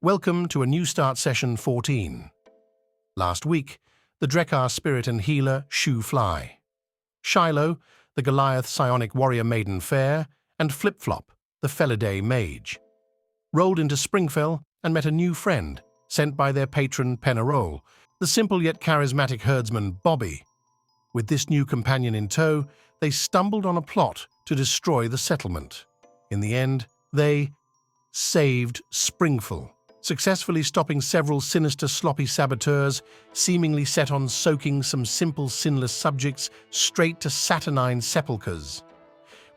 Welcome to a New Start Session 14. Last week, the Drekar Spirit and Healer Shoo Fly, SHYLO, the Goliath Psionic Warrior Maiden Fair, and Flip-Flop, the Felidae Mage, rolled into Springfell and met a new friend, sent by their patron Penarole, the simple yet charismatic herdsman Bobby. With this new companion in tow, they stumbled on a plot to destroy the settlement. In the end, they saved Springfell, successfully stopping several sinister, sloppy saboteurs, seemingly set on soaking some simple, sinless subjects straight to saturnine sepulchres.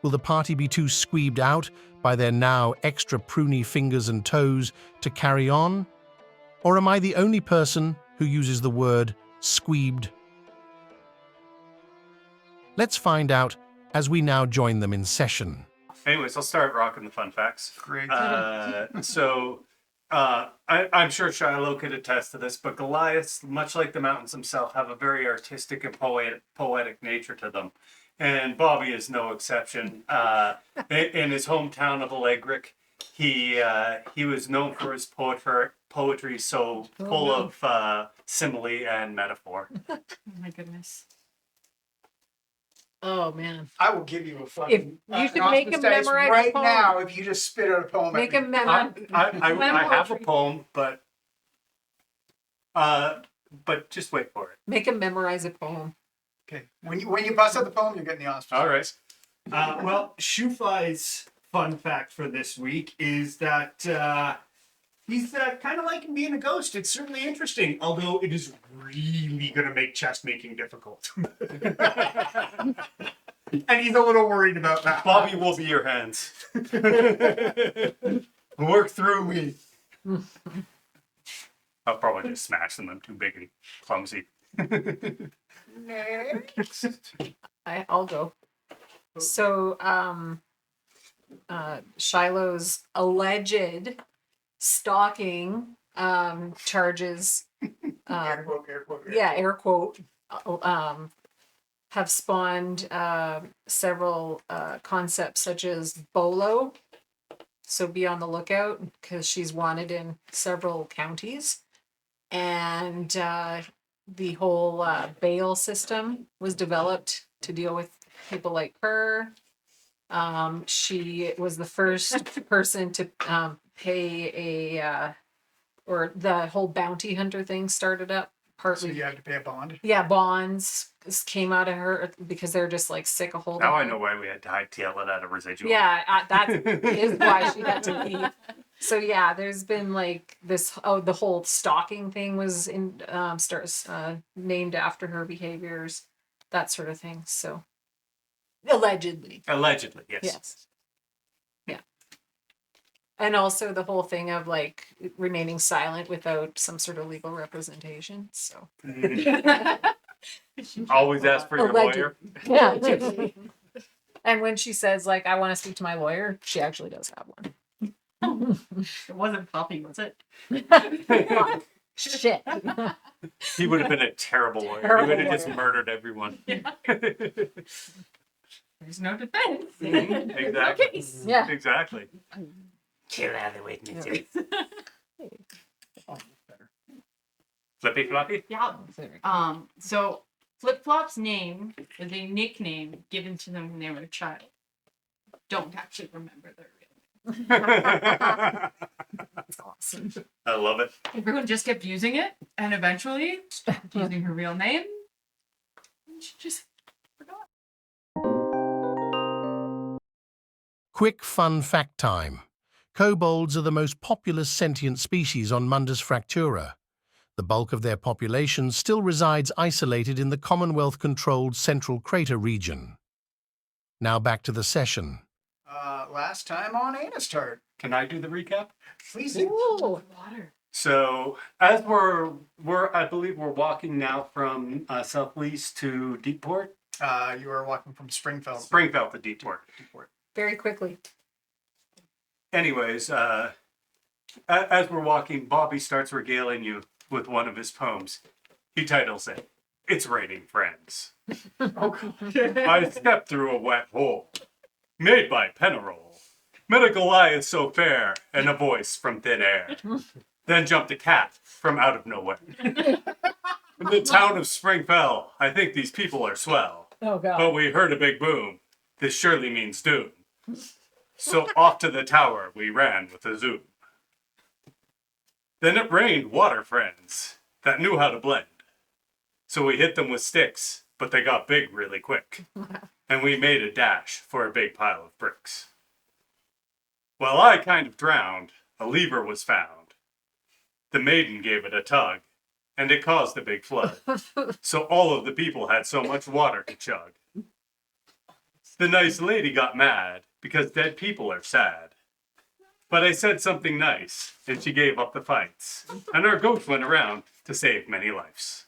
Will the party be too squeebed out by their now extra pruny fingers and toes to carry on? Or am I the only person who uses the word squeebed? Let's find out as we now join them in session. Anyways, I'll start rocking the fun facts. Great. I'm sure SHYLO could attest to this, but Goliaths, much like the mountains themselves, have a very artistic and poetic nature to them. And Bobby is no exception. In his hometown of Allegric, he was known for his poetry so full of simile and metaphor. Oh my goodness. Oh man. I will give you a fucking you should make him memorize right a poem. now if you just spit out a poem. Make at him me. I have a poem, but just wait for it. Make him memorize a poem. Okay. When you bust out the poem, you're getting the auspices. All right. Well, Shoofly's fun fact for this week is that he's kind of like being a ghost. It's certainly interesting, although it is really going to make chest making difficult. And he's a little worried about that. Bobby will be your hands. Work through me. I'll probably just smash them. I'm too big and clumsy. I'll go. So, SHYLO's alleged stalking charges, Air quote. air quote, have spawned several concepts such as BOLO. So be on the lookout because she's wanted in several counties. And the whole bail system was developed to deal with people like her. She was the first person to pay or the whole bounty hunter thing started up. Partly, So you have to pay a bond. yeah, bonds came out of her because they're just like sick of holding. Now I her. know why we had to hightail it out of residual. Yeah, that is why she had to leave. So yeah, there's been like this. Oh, the whole stalking thing was named after her behaviors, that sort of thing. So allegedly, Allegedly, yes. yes, yeah, and also the whole thing of like remaining silent without some sort of legal representation. So Always ask for your Alleged. lawyer. yeah, and when she says like I want to speak to my lawyer, she actually does have one. It wasn't Poppy, was it? Shit. He would have been a terrible lawyer. Terrible He would have just lawyer. murdered everyone. There's no defense. Exactly. No case. Yeah. Exactly. Kill all the witnesses. Flippy floppy? Yeah. So Flip Flop's name is a nickname given to them when they were a child. Don't actually remember their real That's awesome. I love it. name. Everyone just kept using it, and eventually stopped using her real name. And she just forgot. Quick fun fact time. Kobolds are the most populous sentient species on Mundus Fractura. The bulk of their population still resides isolated in the Commonwealth-controlled Central Crater region. Now back to the session. Last time on Anastart. Can I do the recap? Please do. Ooh. Water. So as I believe we're walking now from South-Lease to Deepport. You are walking from Springfell. Springfell to Deepport. Very quickly. Anyways, as we're walking, Bobby starts regaling you with one of his poems. He titles it, "It's Raining Friends." I stepped through a wet hole, made by Penarole. Met a Goliath so fair, and a voice from thin air. Then jumped a cat from out of nowhere. In the town of Springfell, I think these people are swell. Oh god. But we heard a big boom. This surely means doom. So off to the tower we ran with a zoom. Then it rained water friends that knew how to blend. So we hit them with sticks, but they got big really quick. And we made a dash for a big pile of bricks. Well, I kind of drowned. A lever was found. The maiden gave it a tug, and it caused a big flood. So all of the people had so much water to chug. The nice lady got mad because dead people are sad. But I said something nice, and she gave up the fights. And our ghost went around to save many lives.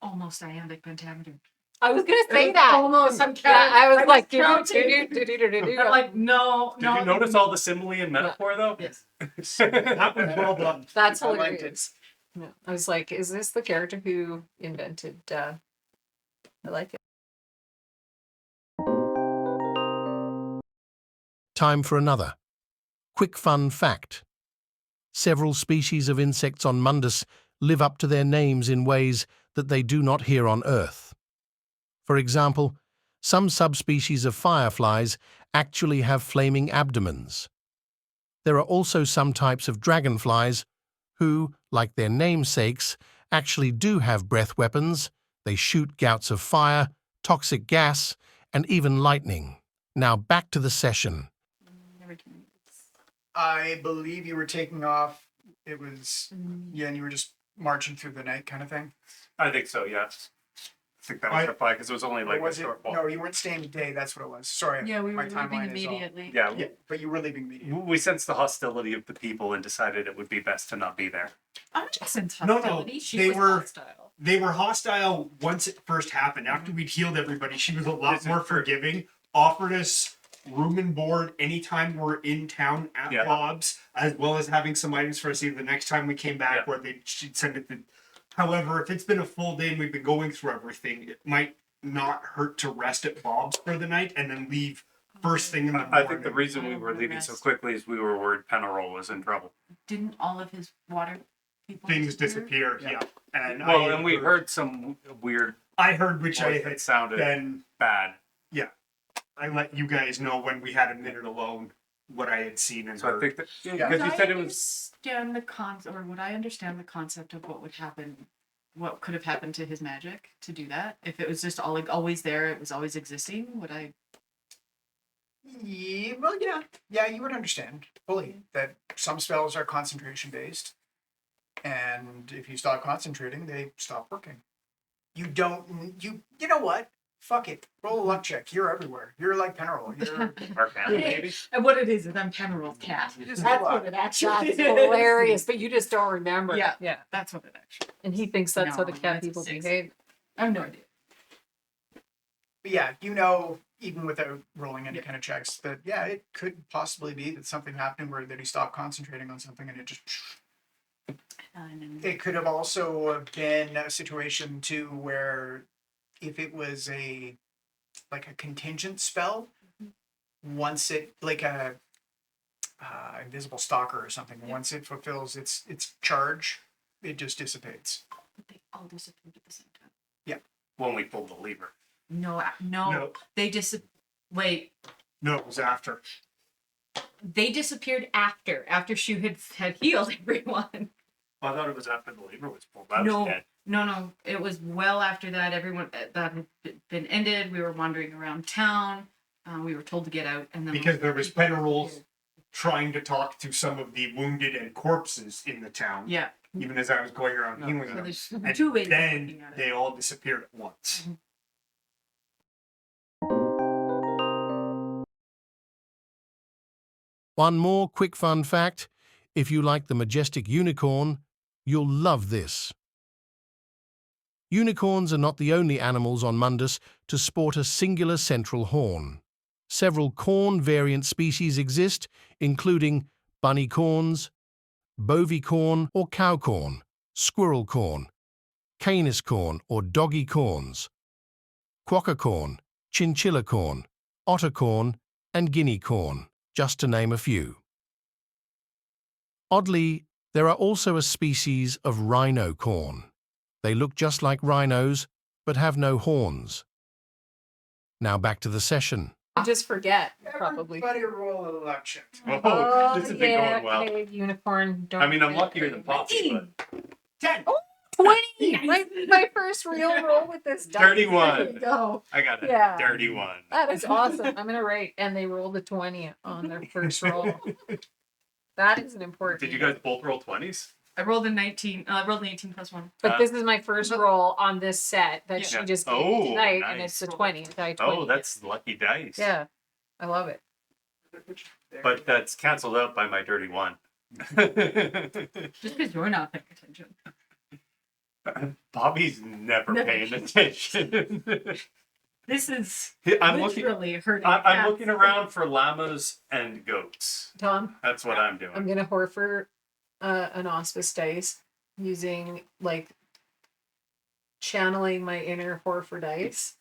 Almost iambic pentameter. I was gonna say that. Almost. I'm Yeah, I was like, counting. I'm like, no, Did you notice all the simile and metaphor, though? Yes. That was well done. that's I liked it. hilarious. Yeah. I was like, is this the character who invented? I like it. Time for another. Quick fun fact. Several species of insects on Mundus live up to their names in ways that they do not here on Earth. For example, some subspecies of fireflies actually have flaming abdomens. There are also some types of dragonflies who, like their namesakes, actually do have breath weapons. They shoot gouts of fire, toxic gas, and even lightning. Now back to the session. I believe you were taking off. It was, yeah, and you were just marching through the night kind of thing. I think so, yes. I think that was our fight because it was only Or like a was it? short ball. No, you weren't staying today. That's what it was. Sorry. Yeah, we my were leaving timeline is all- immediately. Yeah, Yeah, but you were leaving immediately. we sensed the hostility of the people and decided it would be best to not be there. I wasn't No, hostility. She they was were- hostile. They were hostile once it first happened. After we'd healed everybody, she was a lot This is more true. forgiving. Offered us room and board anytime we're in town at Yeah. Bob's, as well as having some items for us either the next time we came back Yeah. or she'd send it to. However, if it's been a full day and we've been going through everything, it might not hurt to rest at Bob's for the night and then leave first thing in the morning. I think the reason we were leaving so quickly is we were worried Penarole was in trouble. Didn't all of his water people things disappear. Yeah. Yeah. And Well, and we heard some weird I heard which I voice had that sounded been. bad. I let you guys know when we had a minute alone what I had seen and So I heard. think that Yeah. because you said it was understand the concept, or would I understand the concept of what would happen, what could have happened to his magic to do that? If it was just all like always there, it was always existing. Would I? Yeah, well, yeah, you would understand fully that some spells are concentration based, and if you stop concentrating, they stop working. You don't. You know what? Fuck it. Roll a luck check. You're everywhere. You're like Penarole. You're Arcana, maybe. And what it is I'm Penarol's cat. just That's luck. what it actually is. Hilarious, but you just don't remember. Yeah. Yeah. That's what it actually. And he thinks that's how the No, cat that's people six. behave. I have no idea. But yeah, you know, even without rolling any kind of checks, that yeah, it could possibly be that something happened where that he stopped concentrating on something and it just. It could have also been a situation too where if it was a contingent spell, once it like a invisible stalker or something, once it fulfills its charge, it just dissipates. But they all disappeared at the same time. When we pulled the lever. No. No. They wait. No, it was after. They disappeared after Shu had healed everyone. Well, I thought it was after the lever was pulled. I was No. dead. No. It was well after that. Everyone that had been ended. We were wandering around town. We were told to get out, and then Because there was Penarole trying to talk to some of the wounded and corpses in the town. Yeah. Even as I was going around healing So them. there's And two ways of then looking at it. they all disappeared at once. One more quick fun fact. If you like the majestic unicorn, you'll love this. Unicorns are not the only animals on Mundus to sport a singular central horn. Several corn variant species exist, including bunny corns, bovicorn or cow corn, squirrel corn, canis corn or doggy corns, quokka corn, chinchilla corn, otter corn, and guinea corn, just to name a few. Oddly, There are also a species of rhino corn. They look just like rhinos, but have no horns. Now back to the session. I just forget, probably. Everybody roll election. Oh, this has been yeah, going well. okay, unicorn. I mean, I'm don't luckier than Poppy, but 10. 20! My first real roll with this dice. 31. There you go. I got a Yeah. dirty one. That is awesome. I'm gonna write, and they rolled a 20 on their first roll. That is an important. Did you guys both roll 20s? I rolled a 19. I rolled an 18 plus 1. But this is my first roll on this set that she Yeah. just gave Oh, me tonight, and nice. it's a 20. Die 20. Oh, that's lucky dice. Yeah, I love it. But that's canceled out by my dirty one. Just because you're not paying attention. Bobby's never paying attention. This is I'm looking. literally hurting. I'm looking around for llamas and goats. Tom, That's what I'm doing. I'm gonna Horford an auspice dice using like channeling my inner Horford dice,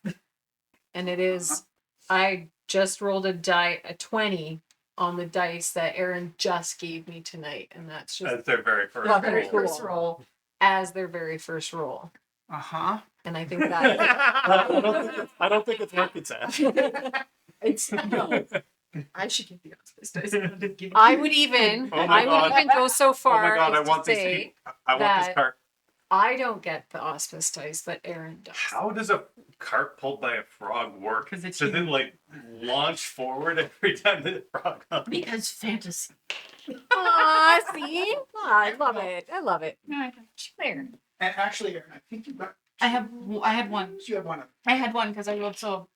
and it is I just rolled a 20 on the dice that Erin just gave me tonight, and that's just That's their very first. Well, very roll. first roll as their very first roll, and I think that I don't think it's worth its ass. it's no. I should give the auspice dice. I would even Oh my God. go so Oh far my god! I as want to this. say I want this that- cart. I don't get the auspice dice, but Erin does. How does a cart pulled by a frog work? 'Cause it's Does it like launch forward every time the frog comes? Because fantasy. Aw, see? I love it. I love it. No, There. And actually, Erin, I think you got. I had one. You have one of I had one because I rolled so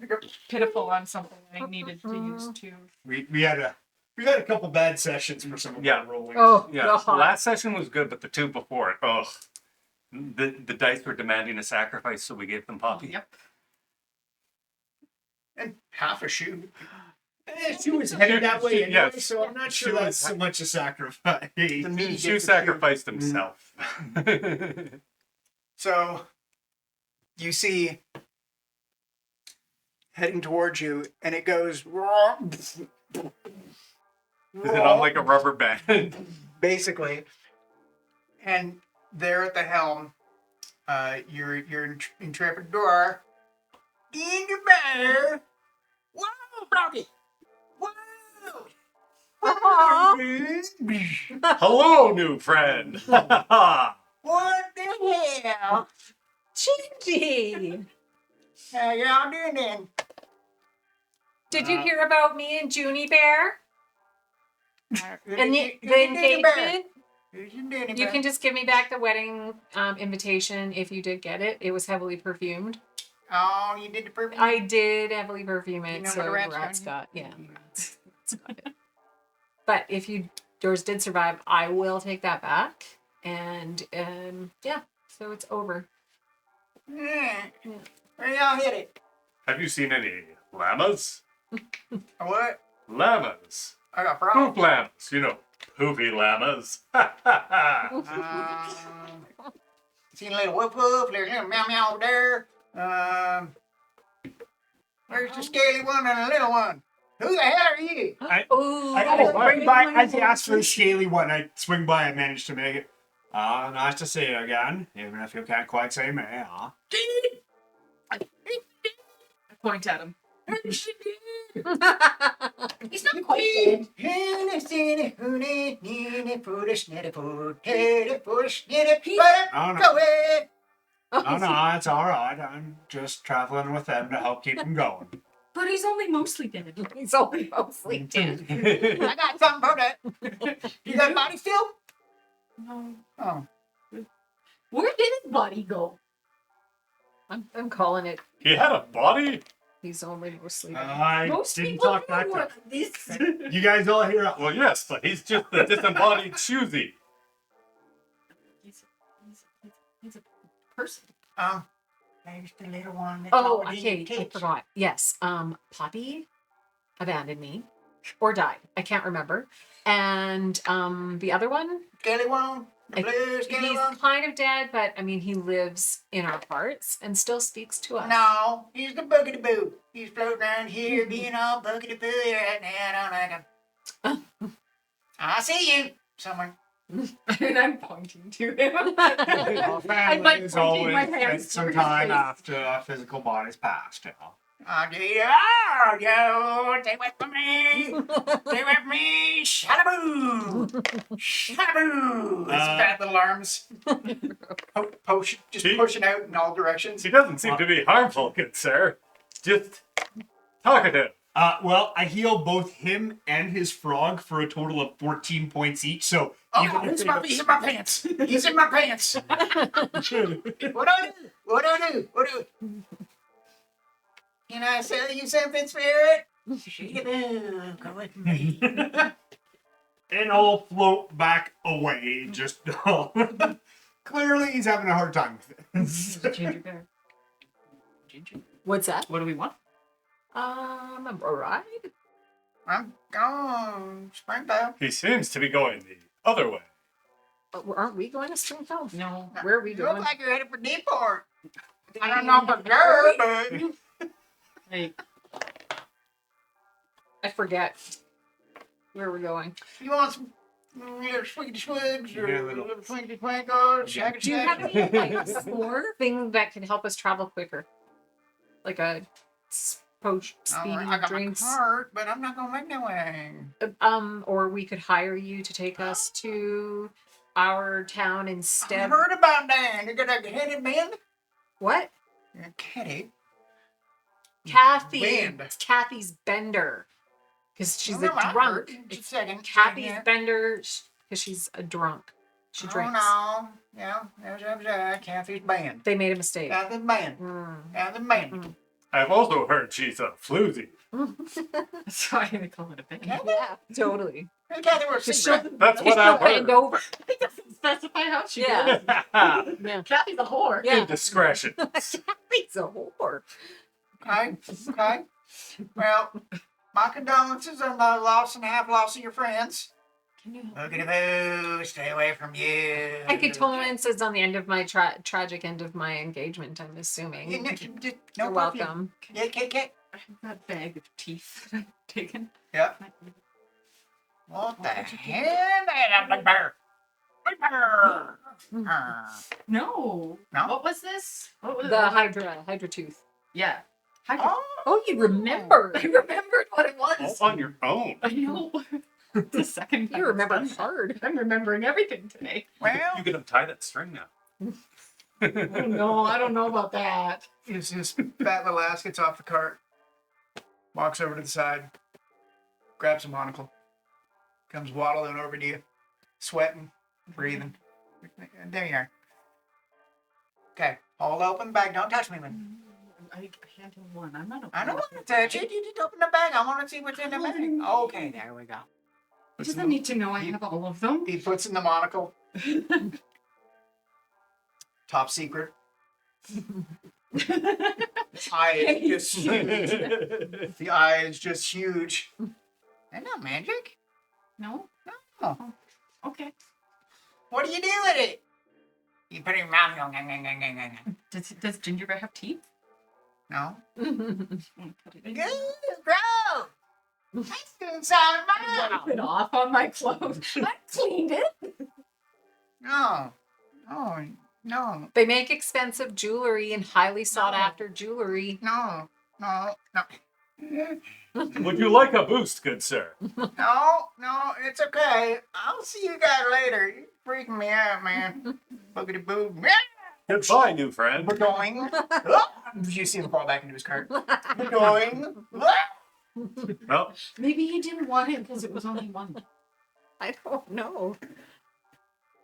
pitiful on something I needed to use two. We had a couple bad sessions for some of Yeah. our rolling. Oh, Yeah, God. last session was good, but the two before it, ugh. The dice were demanding a sacrifice, so we gave them Poppy. Yep. and half a shoe. She was headed that way anyway, Yes. so I'm not sure She that's was- so much a sacrifice. The meat Shu gets a sacrificed shoe. himself. So you see heading towards you, and it goes Is it on like a rubber band? basically. And there at the helm, your intrepid door. In the bear. Whoa, Froggy! Whoa! Hello, new friend. What the hell? Gingy! How y'all doing then? Did you hear about me and Junie Bear? And the engagement? You can just give me back the wedding invitation if you did get it. It was heavily perfumed. Oh, you did the perfume? I did heavily perfume it, You know so what a rat's rats doing? got, yeah. Rats got it. But if yours did survive, I will take that back. And yeah, so it's over. Yeah. Where y'all hit it? Have you seen any llamas? A what? Llamas. I got Poop problems. llamas. You know, poopy llamas. Seen a little whoop whoop, there's a little meow meow over there. Where's the scaly one and the little one? Who the hell are you? Ooh. I swing by, as he asked for the scaly one, I swing by and managed to make it. Nice to see you again, even if you can't quite see me, huh? I point at him. He's not quite dead. Oh no, it's alright. I'm just traveling with them to help keep them going. But he's only mostly dead. He's only mostly dead. I got something for that. You got a body still? No. Oh. Where did his body go? I'm calling it. He had a body? He's only mostly dead. I Most didn't people talk back know to what this. you guys all hear it. Well, yes, but he's just the disembodied Shuzi. He's a person. There's the little one that's Oh, already okay. in I cage. forgot. Yes. Poppy abandoned me or died. I can't remember. And the other one, Scaly one? The blue scaly he's one? kind of dead, but I mean, he lives in our hearts and still speaks to us. No, he's the buggity boo. He's floating around here being all buggity boo right now. I don't like him. I see you somewhere. And I'm pointing to him. Our I'm family like is pointing my always hands some toward his time face. after our physical body's passed, you know. Oh, you stay away from me. Stay away from me. Shalaboo. Shalaboo. His fat little arms. Just pushing out in all directions. He doesn't seem to be harmful, good sir. Just talkative. Well, I heal both him and his frog for a total of 14 points each, so Oh, even if he's they in my pants. He's in my pants. What do I do? What do I do? What do I... Can I sell you something, spirit? Shigaboo, go with me. and all float back away, just clearly he's having a hard time with it. Ginger bear. Ginger. What's that? What do we want? A ride? I'm gone. Springfield. He seems to be going the other way. But aren't we going to Springfield? No. Where are we You going? look like you're headed for Newport. I don't know for sure, but... Hey, I forget where we're going. You want some swiggity swigs or Yeah, a little- little twinkly twinkles? Shaggy Do you have shaggy? any like thing that can help us travel quicker? Like a poach speeding I got drinks? my cart, but I'm not gonna make no way. Or we could hire you to take us to our town I instead. heard about that. You got a headed man? What? Kitty. Kathy. Wind. It's Kathy's bender. Because she's Oh, a no, I drunk. heard. Just It's a second. Kathy's Yeah. bender because she's a drunk. She drinks. Oh, no. Yeah, there's Kathy's band. They made a mistake. Kathy's band. Mm. Kathy's band. I've also heard she's a floozy. that's why they call it a band. Kathy? Yeah, totally. Hey, Kathy, we're Just secret. That's what I've bend heard. over. It doesn't specify how she Yeah. goes. Yeah. Kathy's a whore. Yeah. Indiscretion. Kathy's a whore. Okay, okay. Well, my condolences on the loss and half loss of your friends. Can you Boogity-boo, stay away from you. My condolences on the end of my tragic end of my engagement, I'm assuming. No You're perfume. welcome. Yeah, okay. I have that bag of teeth that I've taken. Yep. What the hell? Big bear. Big bear. No. No? What was this? What was The Hydra tooth. Yeah. Oh, you remember. I remembered what it All was. on your own. I know. The second time You remember it's done. hard. I'm remembering everything today. Well, You can untie that string now. No, I don't know about that. it's just fat little ass gets off the cart, walks over to the side, grabs a monocle, comes waddling over to you, sweating, breathing. There you are. Okay, hold open the bag. Don't touch me, man. I handled one. I'm not. I don't want to touch it. You just open the bag. I want to see what's in the bag. Okay, there we go. He doesn't need to know I have all of them. He puts in the monocle. Top secret. The eye is just huge. The eye is just huge. That's not magic. No. No. Okay. What do you do with it? You put it in your mouth. Does Ginger Bear have teeth? No. I'm gonna put it in. Good, gross. That's inside of my Wipe it off on my clothes. I cleaned it. No. No. No. They make expensive jewelry and highly sought after jewelry. No. No. No. Would you like a boost, good sir? No. No. It's okay. I'll see you guys later. You're freaking me out, man. Boogity boo. Goodbye, new friend. We're going. You see him fall back into his cart. We're going. Well, Maybe he didn't want it because it was only one. I don't know.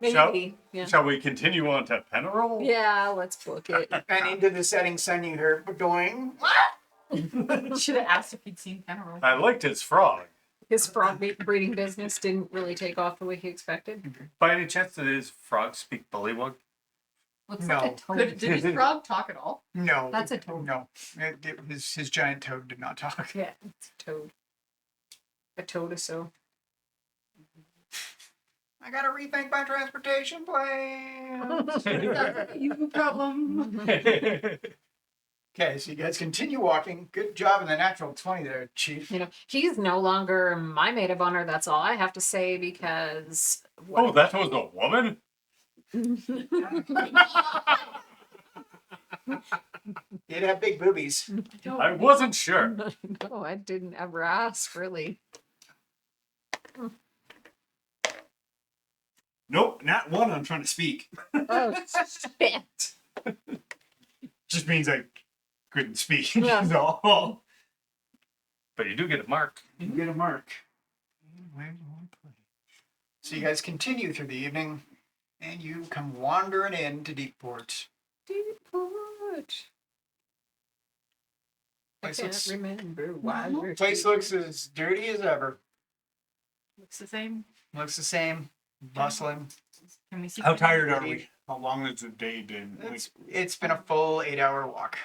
Shall- Maybe. Yeah. shall we continue on to Penarole? Yeah, let's book it. And into the setting sun, you heard, we're going. Should have asked if he'd seen Penarole. I liked his frog. His frog breeding business didn't really take off the way he expected. By any chance, did his frog speak bullywug? Looks No. like a toad. Did his frog talk at all? No. That's a toad. No. His giant toad did not talk. Yeah, it's a toad. A toad is so. I gotta rethink my transportation plan. You problem. Okay, so you guys continue walking. Good job in the natural 20 there, Chief. You know, he's no longer my maid of honor. That's all I have to say because. Oh, that was a woman? You'd have big boobies. I wasn't sure. No, I didn't ever ask, really. Nope, not one. I'm trying to speak. Oh, shit. Just means I couldn't speak. Yeah. Is all. But you do get a mark. You get a mark. So you guys continue through the evening, and you come wandering into Deepport. Deepport. I Place can't looks, remember why. we're place looks as dirty as ever. Looks the same. Looks the same. Bustling. Can we see? How tired are we? How long has the day been? It's been a full 8-hour walk.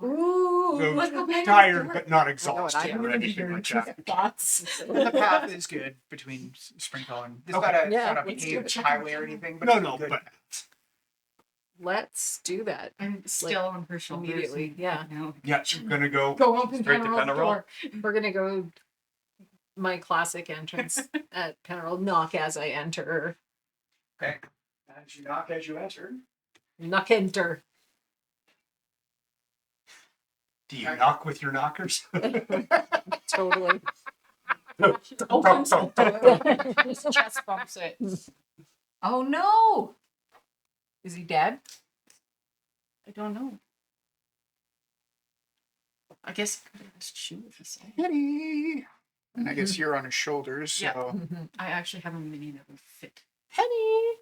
Ooh, So let's go back tired, to work. but not I exhausted don't or anything like that. thoughts. And the path is good between Sprinkle and. It's not a, it's Yeah, not a let's paved go. highway or anything, but No, it's no, good. but Let's do that. I'm still on her shoulders. Immediately, and, yeah. you know, yeah, I'm gonna go. go open Straight to Penarole Penarole? door. We're gonna go my classic entrance at Penarole. Knock as I enter. Okay. As you knock as you enter. Knock enter. Do you knock with your knockers? Totally. Opens the door. His chest bumps it. Oh no! Is he dead? I don't know. I guess just shoot if he's saying. Penny. And I guess you're on his shoulders, so. Yeah. I actually have a mini that would fit. Penny.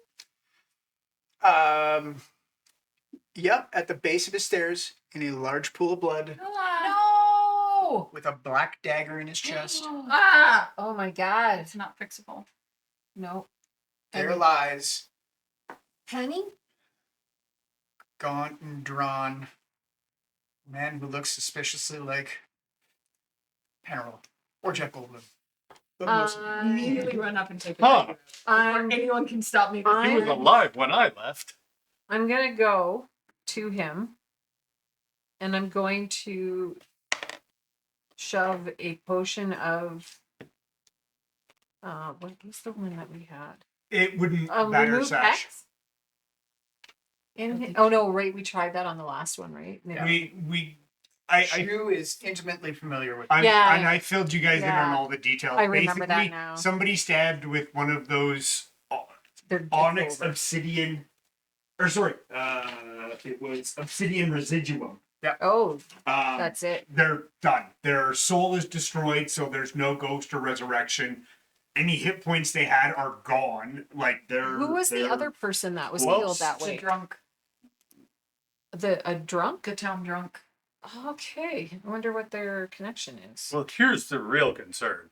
Yep, at the base of the stairs, in a large pool of blood, No! with a black dagger in his chest, Ah! Oh my god. It's not fixable. No. there lies, Penny? gaunt and drawn, a man who looks suspiciously like Penarole or Jeff Goldblum. But mostly- Immediately run up and take it. Huh. Before anyone can stop me. He was alive when I left. I'm gonna go to him and I'm going to shove a potion of what was the one that we had? It wouldn't matter, Remove Sash. X oh no, right, we tried that on the last one, right? No. I Shu is intimately familiar with and Yeah. I filled you guys in on Yeah. all the details. I remember that Basically, now. somebody stabbed with one of those They're onyx over. obsidian, or sorry, it was obsidian residuum. Oh, Um, that's it. they're done. Their soul is destroyed, so there's no ghost or resurrection. Any hit points they had are gone. Like they're. Who was the they're- other person that was Close. killed that The way? drunk. A drunk? The town drunk. Okay. I wonder what their connection is. Well, here's the real concern.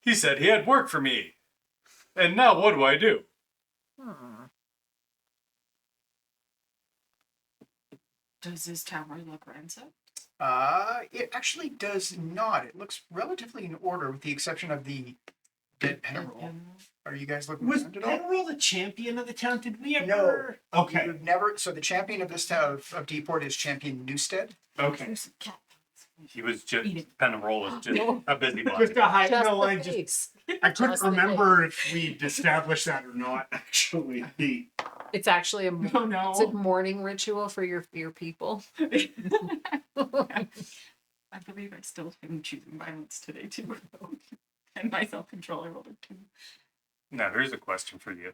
He said he had work for me. And now what do I do? Hmm. Does his tower look ransacked? It actually does not. It looks relatively in order, with the exception of the dead Penarole. Are you guys looking Was around at all? Penarole the champion of the town? Did we No. ever? Okay. You've never. So the champion of this town of Deepport is Champion Newstead. Okay. There's a cat. He was just, Eat it. Penarole was just No. a busybody. Just a high. Just No, the I just. face. I couldn't Just the remember if we'd established that or not. Actually, It's actually Oh it's a no. morning ritual for your people. I believe I still am choosing violence today too. And my self-control I rolled a 2. Now, here's a question for you.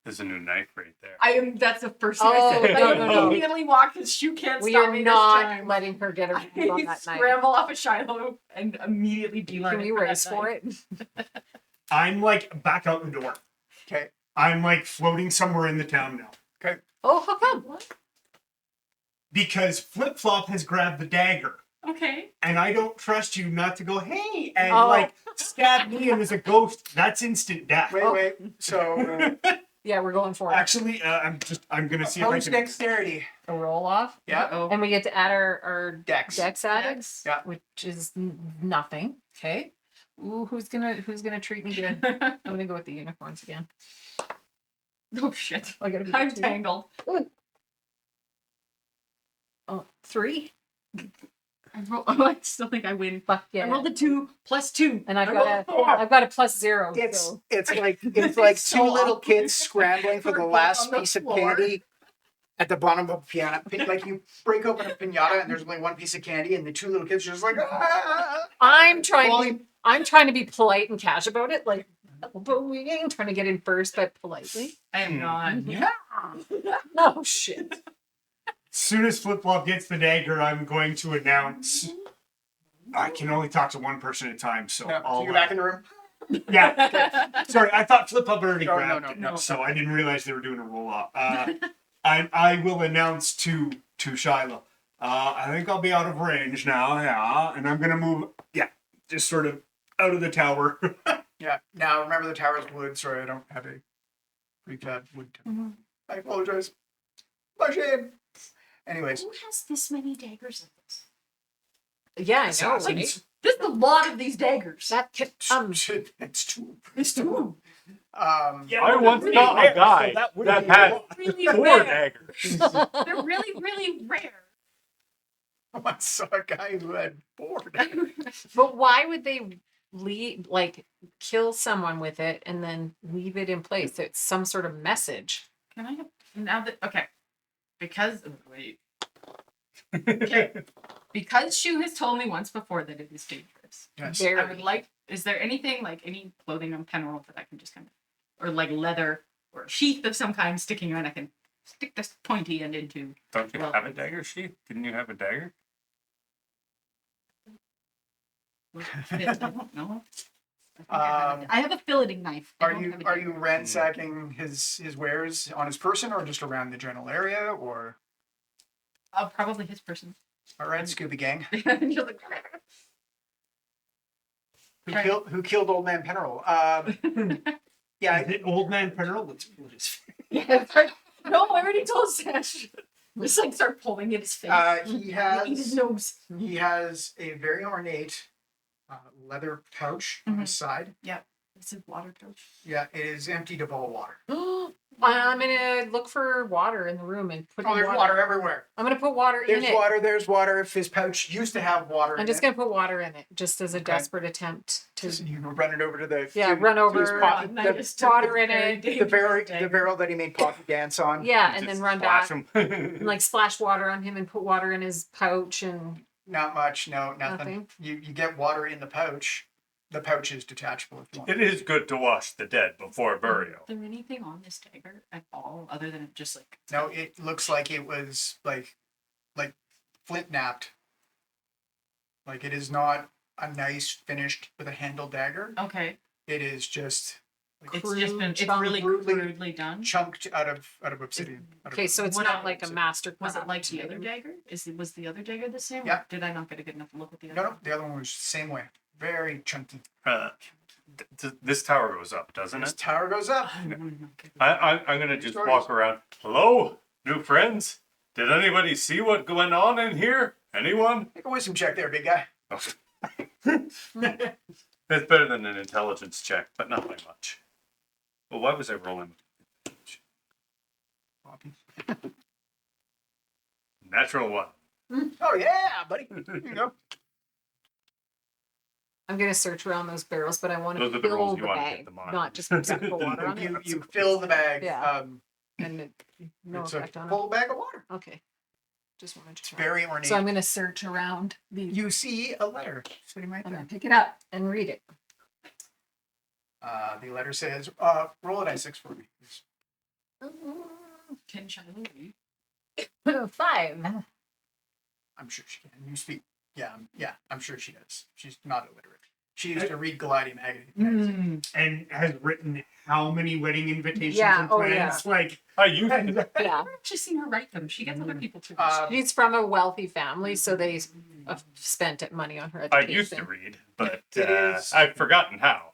There's a new knife right there. That's the first thing Oh, I said. no, I no, no. immediately walk because you can't We stop are me not this time. letting her get a read on I that night. scramble off a SHYLO and immediately beeline Can it we for that race for knife. it? I'm like back out the door. Okay. I'm like floating somewhere in the town now Oh, how come? because Flip Flop has grabbed the dagger. Okay. And I don't trust you not to go, hey, and Oh. like stab me and as a ghost. That's instant death. Wait. So Yeah, we're going for it. Actually, I'm gonna see if I opponent's can. dexterity. A roll off. Yeah. Oh. And we get to add our Dex. dex at it, Dex. Yeah. which is nothing. Okay. Ooh, who's gonna treat me good? I'm gonna go with the unicorns again. Oh shit. I gotta be I'm two. tangled. Oh, 3. I still think I win. Fuck yeah. I rolled a 2 plus 2. And I've got a +0. It's So. it's like two so little awkward. kids scrambling for We're the both last on the piece of floor. candy at the bottom of a piano. Like you break open a pinata and there's only one piece of candy, and the two little kids are just like, ah! I'm trying to be polite and cash about it, like elbowing, trying to get in first, but politely. I am not. Yeah. Oh shit. As soon as Flip Flop gets the dagger, I'm going to announce. I can only talk to one person at a time, so So I'll. you're back in the room. Yeah. Sorry, I thought Flip Flop already Oh, grabbed no, it, no. so I didn't realize they were doing a roll off. I will announce to SHYLO. I think I'll be out of range now, yeah, and I'm gonna move. Yeah, just sort of out of the tower. Yeah. Now remember the tower's wood. Sorry, I don't have a prefab wood. I apologize. My shame. Anyways, Who has this many daggers in this? Yeah, I know. Assassins. Right? There's a lot of these daggers. That could, it's two. There's 2. I once saw a guy that had Really 4 rare. daggers. They're really, really rare. I saw a guy who had 4. but why would they kill someone with it and then leave it in place? It's some sort of message. Can I have now that okay? Because wait. Okay. Because Shu has told me once before that it is dangerous. Yes. Very. I would like. Is there anything like any clothing on Penarole that I can just kind of, or like leather or a sheath of some kind sticking around? I can stick this pointy end into. Don't you have a dagger sheath? Didn't you have a dagger? I don't know. I have a filleting knife. I Are don't you have a are dagger. you ransacking his wares on his person or just around the general area or? Probably his person. All right, Scooby Gang. You're like, Who killed old man Penarole? Yeah, Is it old man Penarole? Let's pull his face. yeah, it's like, no, I already told Sash. Just like start pulling at his face. he Eat his has nose. a very ornate leather pouch on his side. It's a water pouch. Yeah, it is emptied of all water. I'm gonna look for water in the room and put Oh, there's water everywhere. I'm gonna put water There's in it. water. There's water. If his pouch used to have water, I'm just gonna put water in it, just as a Okay. desperate attempt to. You run it over to the Run to his over, pocket- And I the, just took water in very it, the dangerous barrel dagger. the barrel that he made Poppy dance on. Yeah, and then run back Splash and him. like splash water on him and put water in his pouch and Not much. No, nothing. Nothing? You get water in the pouch. The pouch is detachable if you want. It is good to wash the dead before burial. Is there anything on this dagger at all other than just like No, it looks like it was like flint napped. Like it is not a nice finished with a handle dagger. okay? It is just It's just been it's chunk, really crudely- crudely done. chunked out of obsidian. out of okay, so it's What not I- like a master. Was it like the other dagger? Was the other dagger the same? Yeah. Or did I not get a good enough look at the other? No, no, the other one was the same way. Very chunky. This tower goes up, doesn't This it? tower goes up. I'm gonna just walk around. Hello, new friends. Did anybody see what went on in here? Anyone? Make a wisdom check there, big guy. It's better than an intelligence check, but not by much. Well, why was I rolling? Natural 1. Oh yeah, buddy. Here you go. I'm gonna search around those barrels, but I want to Those are the fill rolls the you wanna bag, get them on. not just put water on You it. you fill the bag. Yeah. And no It's a effect on it. full bag of water. Okay, just wanted to try. Very ornate. So I'm gonna search around these. You see a letter sitting right I'm there. gonna pick it up and read it. The letter says, roll an I6 for me. please." Can Shiloh read? 5. I'm sure she can. You speak. Yeah, I'm sure she does. She's not illiterate. She used to read Galati magazine. And has written how many wedding invitations Yeah, and oh, plans? Like, I used to. Yeah, I've actually seen her write them. She gets other people to. she's from a wealthy family, so they spent money on her I education. used to read, but It is- I've forgotten how.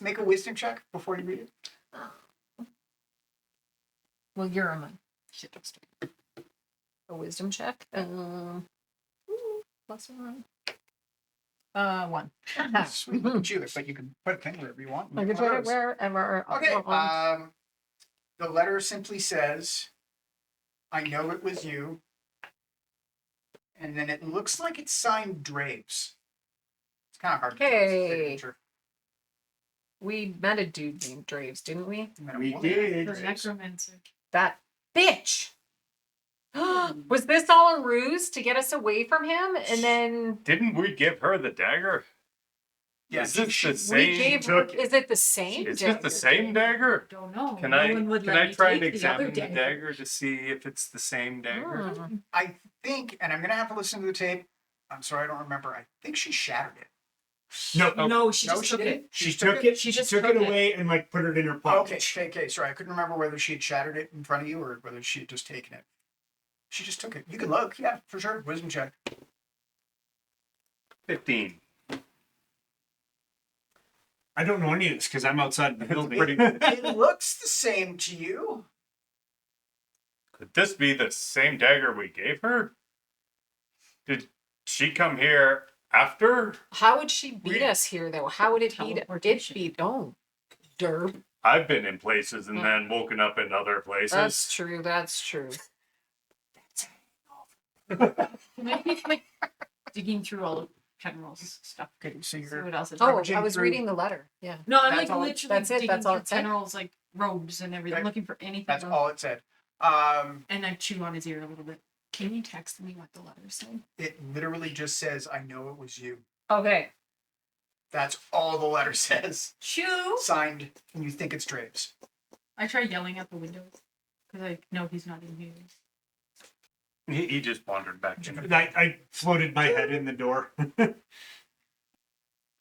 Make a wisdom check before you read it. Well, you're a shit. A wisdom check. +1. 1. Sweet, look at you. But you can put a pen wherever you want. I can put it wherever. Okay. The letter simply says, "I know it was you, and then it looks like it's signed Draves. It's kind of hard to tell. It's a Okay. signature. We met a dude named Draves, didn't we? And then a We woman. did. For necromancer. That bitch. Was this all a ruse to get us away from him? And then Didn't we give her the dagger? Yeah, Is this the we same? gave her. took it. Is it the same? Is dagger? this the same dagger? Don't know. Can no I one would can let I me try and take the other examine the dagger to see if it's the same dagger? Hmm. I think, and I'm gonna have to listen to the tape. I'm sorry, I don't remember. I think she shattered it. No, No, she No, just she took didn't. it. she took it. She She just took took it it. away and like put it in her pocket. Okay. Sorry, I couldn't remember whether she had shattered it in front of you or whether she had just taken it. She just took it. You can look, yeah, for sure. Wisdom check. 15. I don't know any of this because I'm outside the building. It looks the same to you. Could this be the same dagger we gave her? Did she come here after? How would she beat us here, though? How would it beat? It Teleportation. beat. Oh, derb. I've been in places and then woken up in other places. That's true. That's true. Can I keep like digging through all of Penarol's stuff? Okay, so See you're what else is Oh, rummaging I was through- reading the letter. Yeah. No, I'm That's like all- literally that's it, digging that's all through it said? Penarol's like robes and everything. Okay. I'm looking for anything. that's else. all it said. And I chew on his ear a little bit. Can you text me what the letter said? It literally just says, I know it was you. Okay. That's all the letter says. Chew. Signed, and you think it's Draves. I try yelling at the windows because I know he's not in here. He just wandered back in. I floated my head in the door.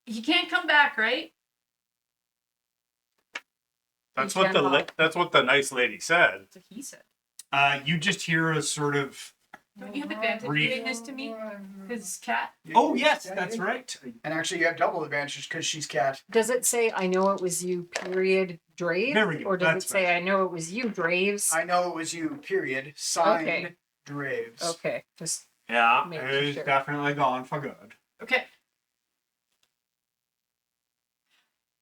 He can't come back, right? That's You what the cannot. that's what the nice lady said. That's what he said. You just hear a sort of. Don't you have advantage Brief. doing this to me? His cat. Oh yes, Yeah, that's yeah. right. And actually, you have double advantage because she's cat. Does it say I know it was you? Period. Draves. There we go, Or does that's it say I know it was you? Draves. I know it was you, period. Signed, Okay. Draves. Okay. Just Yeah, Making it's sure. definitely gone for good. Okay.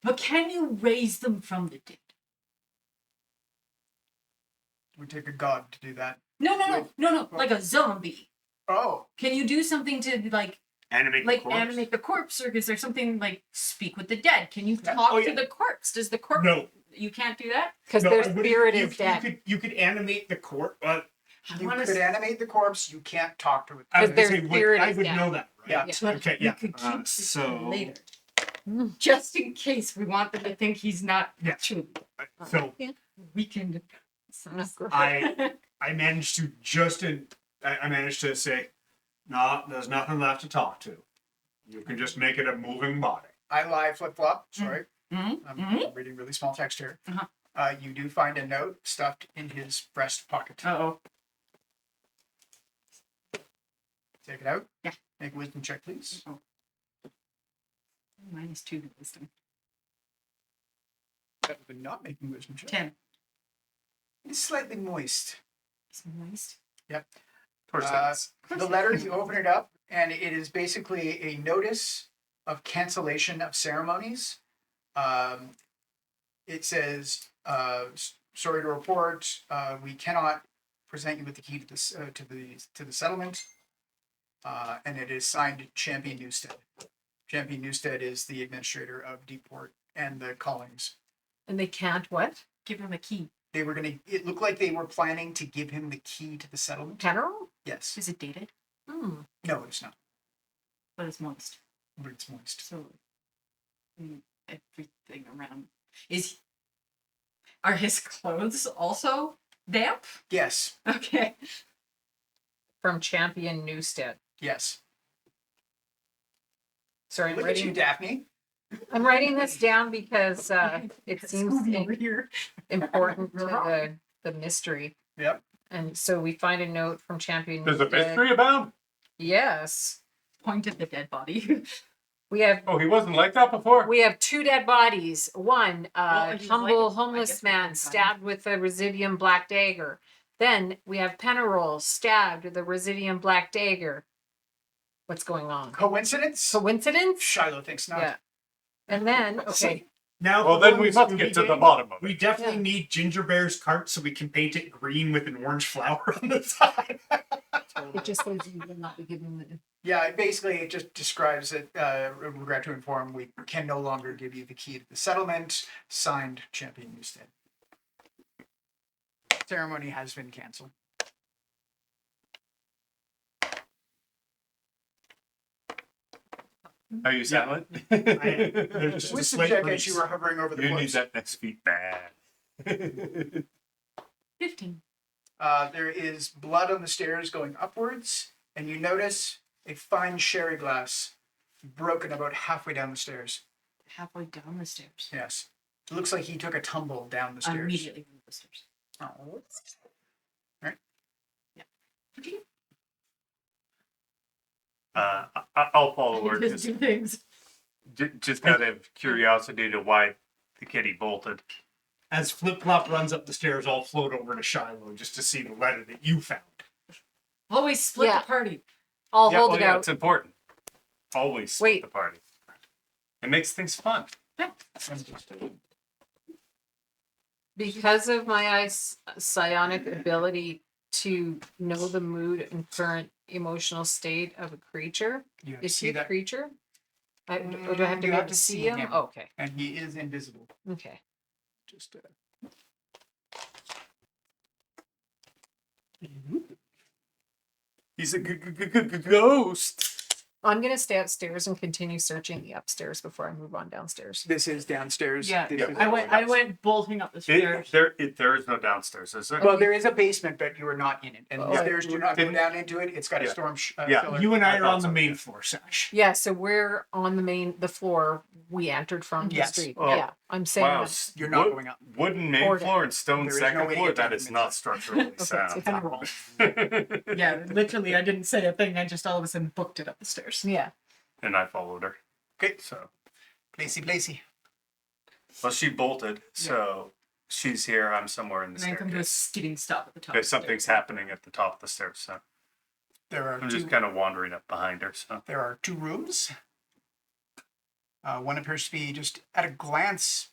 But can you raise them from the dead? It would take a god to do that. No. Like a zombie. Oh, Can you do something to like Animate the corpse? animate the corpse, or is there something like speak with the dead? Can you Yeah. talk Oh, to yeah. the corpse? Does the corpse? No. You can't do that. because No, their I wouldn't- spirit you- is dead. You could animate the corpse, but I you want could to. animate the corpse. You can't talk to it. I was Because gonna their say, spirit I is would dead. know that, right? Yeah. But Okay, we yeah. could keep this So- later, just in case we want them to think he's not Yeah. actually So weakened. I managed to I managed to say, no, there's nothing left to talk to. You can just make it a moving body. I lie flip flop. Sorry. Mm-hmm. I'm reading really small text here. Uh-huh. You do find a note stuffed in his breast pocket. Uh-oh. Take it out. Yeah. Make a wisdom check, please. -2 to wisdom. Better than not making a wisdom check. 10. It's slightly moist. It's moist. Crusades. The letter, you open it up, and it is basically a notice of cancellation of ceremonies. It says, "Sorry to report, we cannot present you with the key to this to the settlement." And it is signed Champion Newstead. Champion Newstead is the administrator of Deepport and the Callings. And they can't what? Give him a key. They were gonna. It looked like they were planning to give him the key to the settlement. Penarole? Yes. Is it dated? Hmm. No, it's not. But it's moist. But it's moist. So everything around are his clothes also damp? Yes. Okay. From Champion Newstead. Yes. Sorry, Look at you, Daphne. I'm writing this down because it seems Scooby over here. important to the mystery. Yep. And so we find a note from Champion There's a Newstead. mystery about? Yes. Point at the dead body. We have Oh, he wasn't like that before? We have 2 dead bodies. One, Well, he's humble like- I homeless guess man he's fine. stabbed with a Residium black dagger. Then we have Penarole stabbed with a Residium black dagger. What's going on? Coincidence? Coincidence? Shiloh thinks not. Yeah. And then, okay, Now, Well, then we must Scooby get to the Gang, bottom of We it. definitely Yeah. need Ginger Bear's cart so we can paint it green with an orange flower on the side. It just says you will not be given the. Yeah, basically it just describes it, regret to inform, we can no longer give you the key to the settlement, signed Champion Newstead. Ceremony has been canceled. Are you silent? There's just a With slight subject as breeze. you were hovering over the You need corpse. that next feet bad. 15. There is blood on the stairs going upwards, and you notice a fine sherry glass broken about halfway down the stairs. Halfway down the stairs. Yes. It looks like he took a tumble down the I stairs. immediately moved the stairs. Oh. I'll follow her. Just do things. Just out of curiosity to why the kitty bolted. As Flip Flop runs up the stairs, I'll float over to Shiloh just to see the letter that you found. Always split Yeah. the party. I'll Yeah, hold well, it yeah, out. it's important. Always split Wait. the party. It makes things fun. Because of my psionic ability to know the mood and current emotional state of a creature, You have to is see he a that, creature? Or do I have to You be have able to to see see him? him. Oh, okay. and he is invisible. Okay. Just He's a ghost. I'm gonna stay upstairs and continue searching the upstairs before I move on downstairs. This is downstairs. Yeah. This Yeah. is- I went bolting up the stairs. There is no downstairs, is there? Well, there is a basement, but you are not in it. And Oh, the stairs do not go didn't- down into it. It's got a Yeah. storm Yeah. filler. You and I I are thought on the so, main yeah. floor, Sash. Yeah, so we're on the floor we entered from Yes. the street. Oh. Yeah, I'm saying Wow. that. You're not going up. Wooden main Or floor and stone There is no second way to floor. get That to is the not midside. structurally Okay, sound. so Penarole. Yeah, literally, I didn't say a thing. I just all of a sudden booked it up the stairs. Yeah. And I followed her. Okay. So, Placey. well, she bolted, so she's here. I'm somewhere in the And then come to a staircase. skidding stop at the top. Okay, of the something's stairs. happening at the top of the stairs. So There are I'm two. just kind of wandering up behind her. So There are two rooms. One appears to be just at a glance.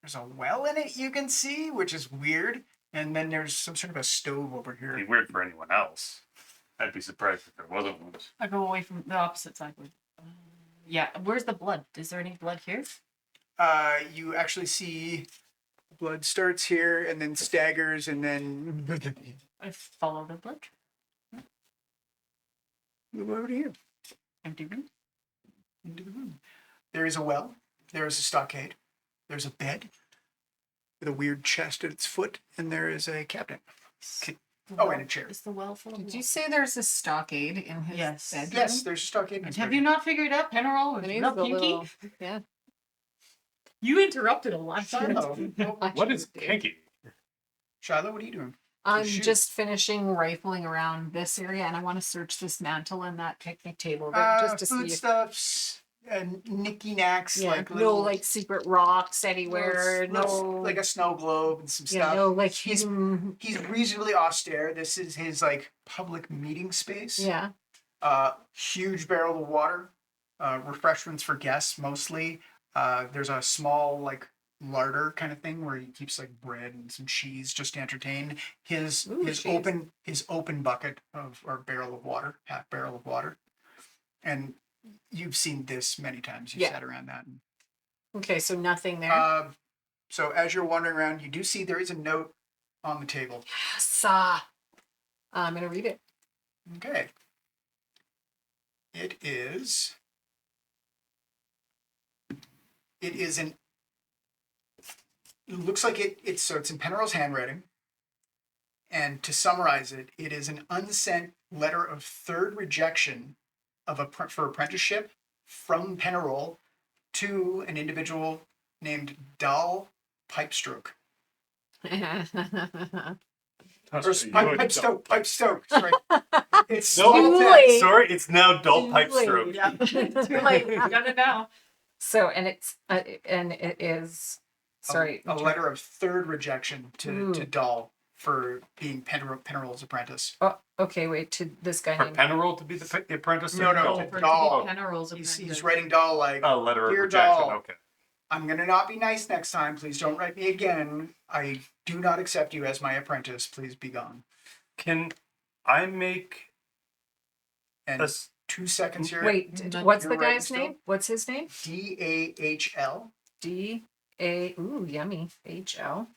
There's a well in it you can see, which is weird. And then there's some sort of a stove over it'd be here. weird for anyone else. I'd be surprised if there wasn't one. I go away from the opposite side. Yeah, where's the blood? Is there any blood here? You actually see blood starts here and then staggers and then I follow the blood. move over to here. Empty room. Into the room. There is a well. There is a stockade. There's a bed with a weird chest at its foot, and there is a cabinet. Oh, and a chair. Is the well full of Did blood? you say there's a stockade in his Yes. bedroom? Yes, there's a stockade. in his Have bedroom. you not figured out Penarole It was is not a pinky? little, yeah. You interrupted a lot. Shiloh, What is kinky? Shiloh, what are you doing? I'm shoot. just finishing rifling around this area, and I want to search this mantle and that picnic table just to see if Foodstuffs and knicky knacks, like no little, like secret rocks anywhere. No, like a snow globe and some yeah, stuff. no like he's hidden. he's reasonably austere. This is his like public meeting space. Yeah. Huge barrel of water, refreshments for guests mostly. There's a small like larder kind of thing where he keeps like bread and some cheese just to entertain. His Ooh, his cheese. open bucket of or barrel of water, half barrel of water, and you've seen this many times. You Yeah. sat around that. Okay, so nothing there. So as you're wandering around, you do see there is a note on the table. Yes. I'm gonna read it. Okay. It is an. It looks like it's in Penarole's handwriting. And to summarize it, it is an unsent letter of third rejection for apprenticeship from Penarole to an individual named Dal Pipestroke. Pipestoke. Sorry. It's No, small Julie. text. Sorry, it's now dull pipe Julie. stroke. Yeah. Too late. We got it now. So and it is sorry. A letter of third rejection to Ooh. Dahl for being Penarole's apprentice. Oh, okay, wait, to this guy For named Penarole to be the apprentice? No, no, Dahl? to For it to be Dahl. Penarole's He's apprentice. writing Dahl like, A letter of Dear rejection. Dahl. Okay. I'm gonna not be nice next time. Please don't write me again. I do not accept you as my apprentice. Please be gone. Can I make And a s- 2 seconds here. Wait, Not- what's you're the writing guy's still? name? What's his name? DAHL, D-A, ooh, yummy, H-L.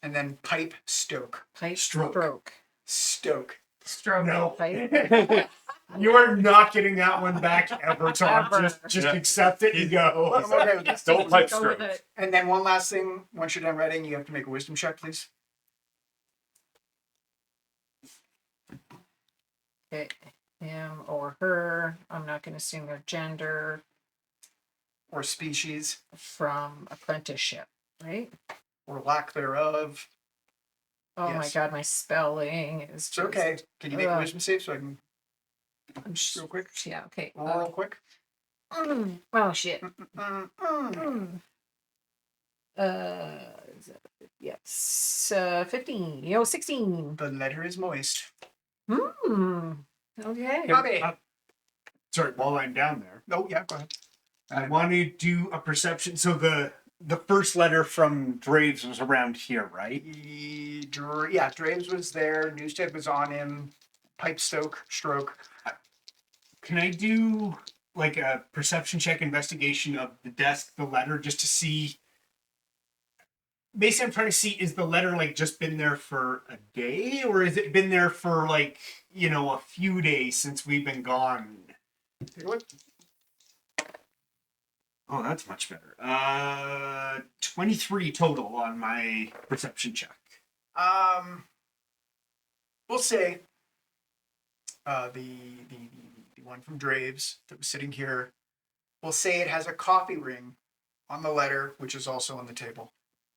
and then pipe stoke. Pipe Stroke. stroke. Stoke. Stroke. No. Pipe. You are not getting that one back ever, Tom. Ever. Just Yeah. accept it and go. I'm okay with this. Don't pipe Go with stroke. it. And then one last thing. Once you're done writing, you have to make a wisdom check, please. Okay, him or her. I'm not going to assume their gender. Or species, From apprenticeship, right? or lack thereof. Oh Yes. my god, my spelling is It's okay. Can you make a Ugh. wisdom save so I can I'm real quick? Yeah, okay. Real quick. Oh shit. Mm. Yes. 15. 16. The letter is moist. Okay. Bobby. Sorry, while I'm down there, Oh yeah, go ahead. I want to do a perception. So the first letter from Draves was around here, right? Yeah, Draves was there. Newstead was on him. Pipe stroke. Can I do like a perception check investigation of the desk, the letter, just to see? Basically, I'm trying to see, is the letter like just been there for a day, or has it been there for like, a few days since we've been gone? Take a look. Oh, that's much better. 23 total on my perception check. We'll say the one from Draves that was sitting here. We'll say it has a coffee ring on the letter, which is also on the table.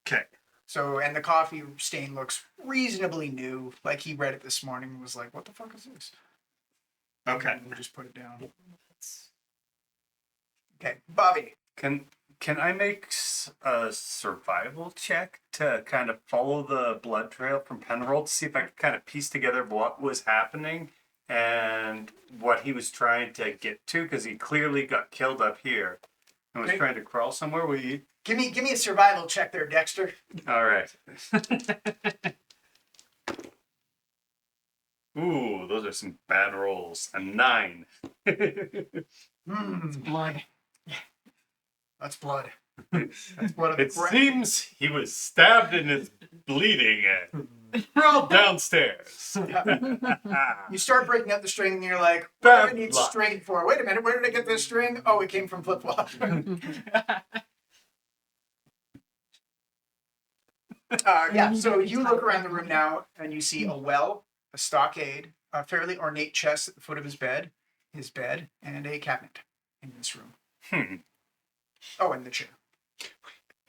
Okay. So, and the coffee stain looks reasonably new. Like he read it this morning and was like, "What the fuck is this?" Okay. And we just put it down. Okay, Bobby. Can I make a survival check to kind of follow the blood trail from Penarole to see if I can kind of piece together what was happening and what he was trying to get to? Because he clearly got killed up here and was Okay. trying to crawl somewhere. Will you? Give me a survival check there, Dexter. All right. Ooh, those are some bad rolls. A 9. Blood. That's blood. That's blood of the It ground. seems he was stabbed and is bleeding and crawled downstairs. You start breaking up the string and you're like, what do I Bad need luck. string for? Wait a minute, where did I get this string? Oh, it came from Flip Flop. Yeah, so you look around the room now and you see a well, a stockade, a fairly ornate chest at the foot of his bed, and a cabinet in this room. Oh, and the chair.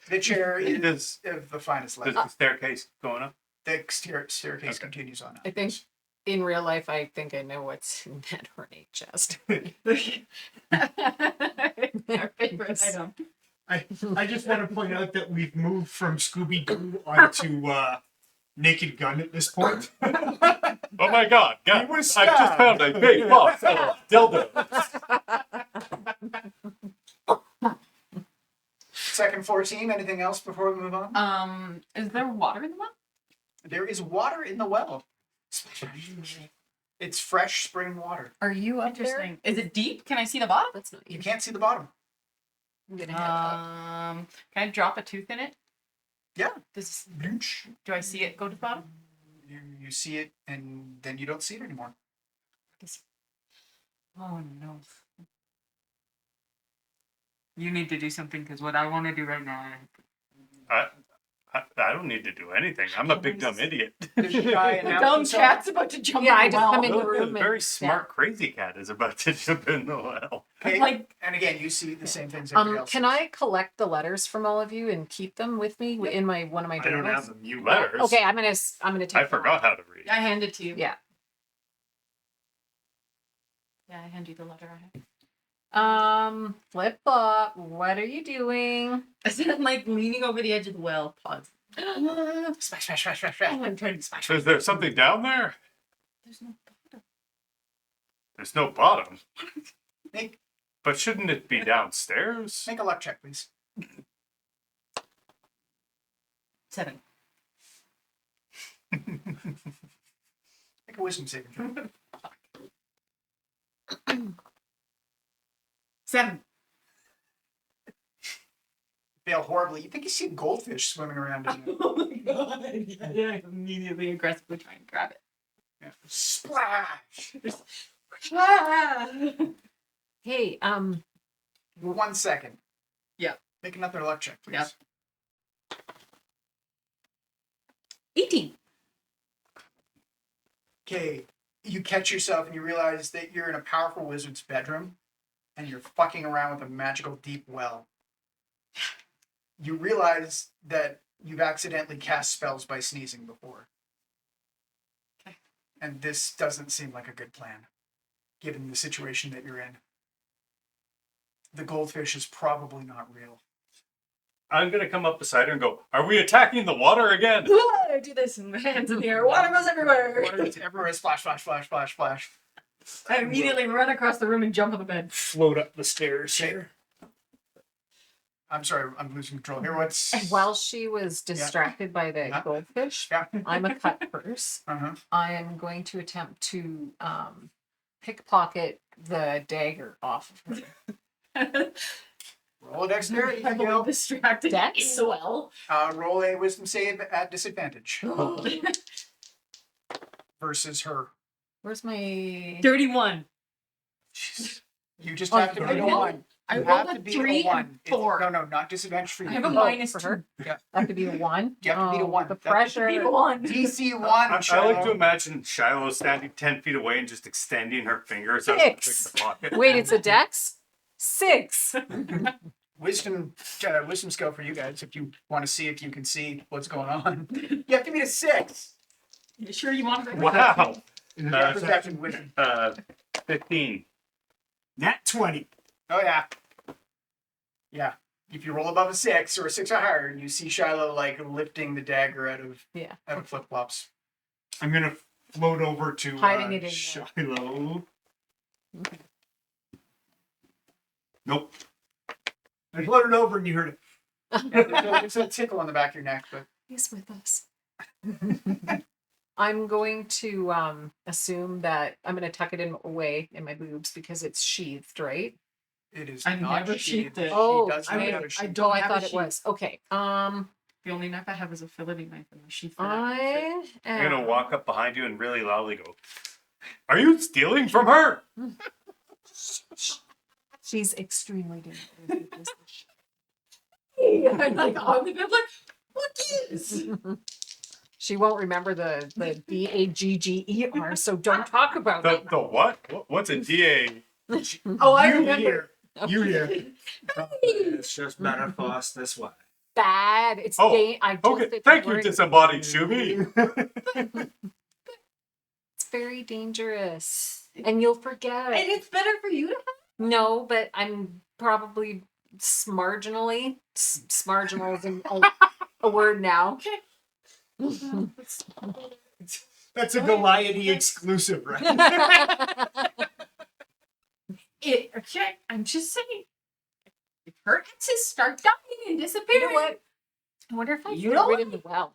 The chair is of the finest There's leather. the staircase going up. The staircase Okay. continues on up. I think in real life, I think I know what's in that ornate chest. Our favorite item. I just want to point out that we've moved from Scooby Doo onto Naked Gun at this point. Oh my God! He was I just stabbed. found a big box of dildos. Second 14, anything else before we move on? Is there water in the well? There is water in the well. It's fresh spring water. Are you up there? Is it deep? Can I see the bottom? That's not You you. can't see the bottom. I'm gonna head up. Can I drop a tooth in it? Yeah. Do I see it go to the bottom? You see it, and then you don't see it anymore. Oh no. You need to do something because what I want to do right now. I don't need to do anything. I'm a big dumb idiot. Does the guy The announce dumb himself? cat's about to jump Yeah, in I the just well. come in the The room and very smart crazy cat is about to jump in the well. Okay, Like- and again, you see the same things everybody else Can sees. I collect the letters from all of you and keep them with me in my one of my I don't journals? have them. You Letters. Okay, I'm gonna take. I them. forgot how to read. I hand it to you. Yeah. Yeah, I hand you the letter I have. Flip Flop, what are you doing? I said like leaning over the edge of the well. Pause. Smash, smash, smash, smash, Oh, smash. I'm trying to smash. Is there something down there? There's no bottom. There's no bottom. Make, But shouldn't it be downstairs? make a luck check, please. 7. Make a wisdom saving throw. 7. Fail horribly. You think you see a goldfish swimming around in it. Oh my god. Yeah, I immediately aggressively try and grab it. Yeah. Splash! Ah! Hey, 1 second. Yeah. Make another luck check, please. Yeah. 18. Okay, you catch yourself and you realize that you're in a powerful wizard's bedroom and you're fucking around with a magical deep well. You realize that you've accidentally cast spells by sneezing before. Okay. And this doesn't seem like a good plan, given the situation that you're in. The goldfish is probably not real. I'm gonna come up beside her and go, "Are we attacking the water again?" I do this and my hands in the air. Water goes everywhere. Water is everywhere. Splash, splash, splash, splash, splash. I immediately run across the room and jump on the bed. Float up the stairs here. I'm sorry, I'm losing control here. What's... while she was distracted by the Yeah. goldfish, Yeah. I'm a cut purse. Uh-huh. I am going to attempt to pickpocket the dagger off of her. Roll a dexterity. I'm a little distracted. Dex? In the well. Roll a wisdom save at disadvantage versus her. Where's my 31. You just Oh, have to beat a 31. 1. I You rolled have a to beat 3 a 1. and 4. No, not disadvantage for you. I have a Oh, minus for 2. her? Yeah. I have to be a 1? You have to beat a 1. The That's- pressure. Beat a 1. DC 1. I like to Shiloh. imagine Shiloh standing 10 feet away and just extending her fingers out to pick Six. the pocket. Wait, it's a dex? 6. Wisdom skill for you guys if you want to see if you can see what's going on. You have to beat a 6. You sure you want to? Wow. Yeah, perception, wisdom. 15. Nat 20. Oh, yeah. Yeah. If you roll above a 6 or a 6 or higher, you see Shiloh like lifting the dagger out of flip flops. I'm gonna float over to Hiding it in there. Shiloh. Nope. I floated over and you heard it. Yeah, there's a tickle on the back of your neck, but He's with us. I'm going to assume that I'm going to tuck it in away in my boobs because it's sheathed, right? it is I've not never sheathed. sheathed it. Oh, She does I not mean, have a I sheath. don't Oh, I have a thought it sheath. was. Okay. The only knife I have is a filleting knife and my sheath. For that. I I'm gonna am. walk up behind you and really loudly go, "Are you stealing from her?" She's extremely dangerous. I'm like on the bed, like, what is? She won't remember the BAGGER, so don't talk about it. The what? What's a DA? Oh, I You remember. hear. You hear. It's just better for us this way. Bad. It's Oh, I just Okay, think thank the you, word- disembodied Shubi. It's very dangerous, and you'll forget. And it's better for you to have. No, but I'm probably marginally. Marginal is a word now. That's a Goliath exclusive, right? Okay, I'm just saying. If her exes start dying and You disappearing, know what? I wonder if I You threw know it in the well.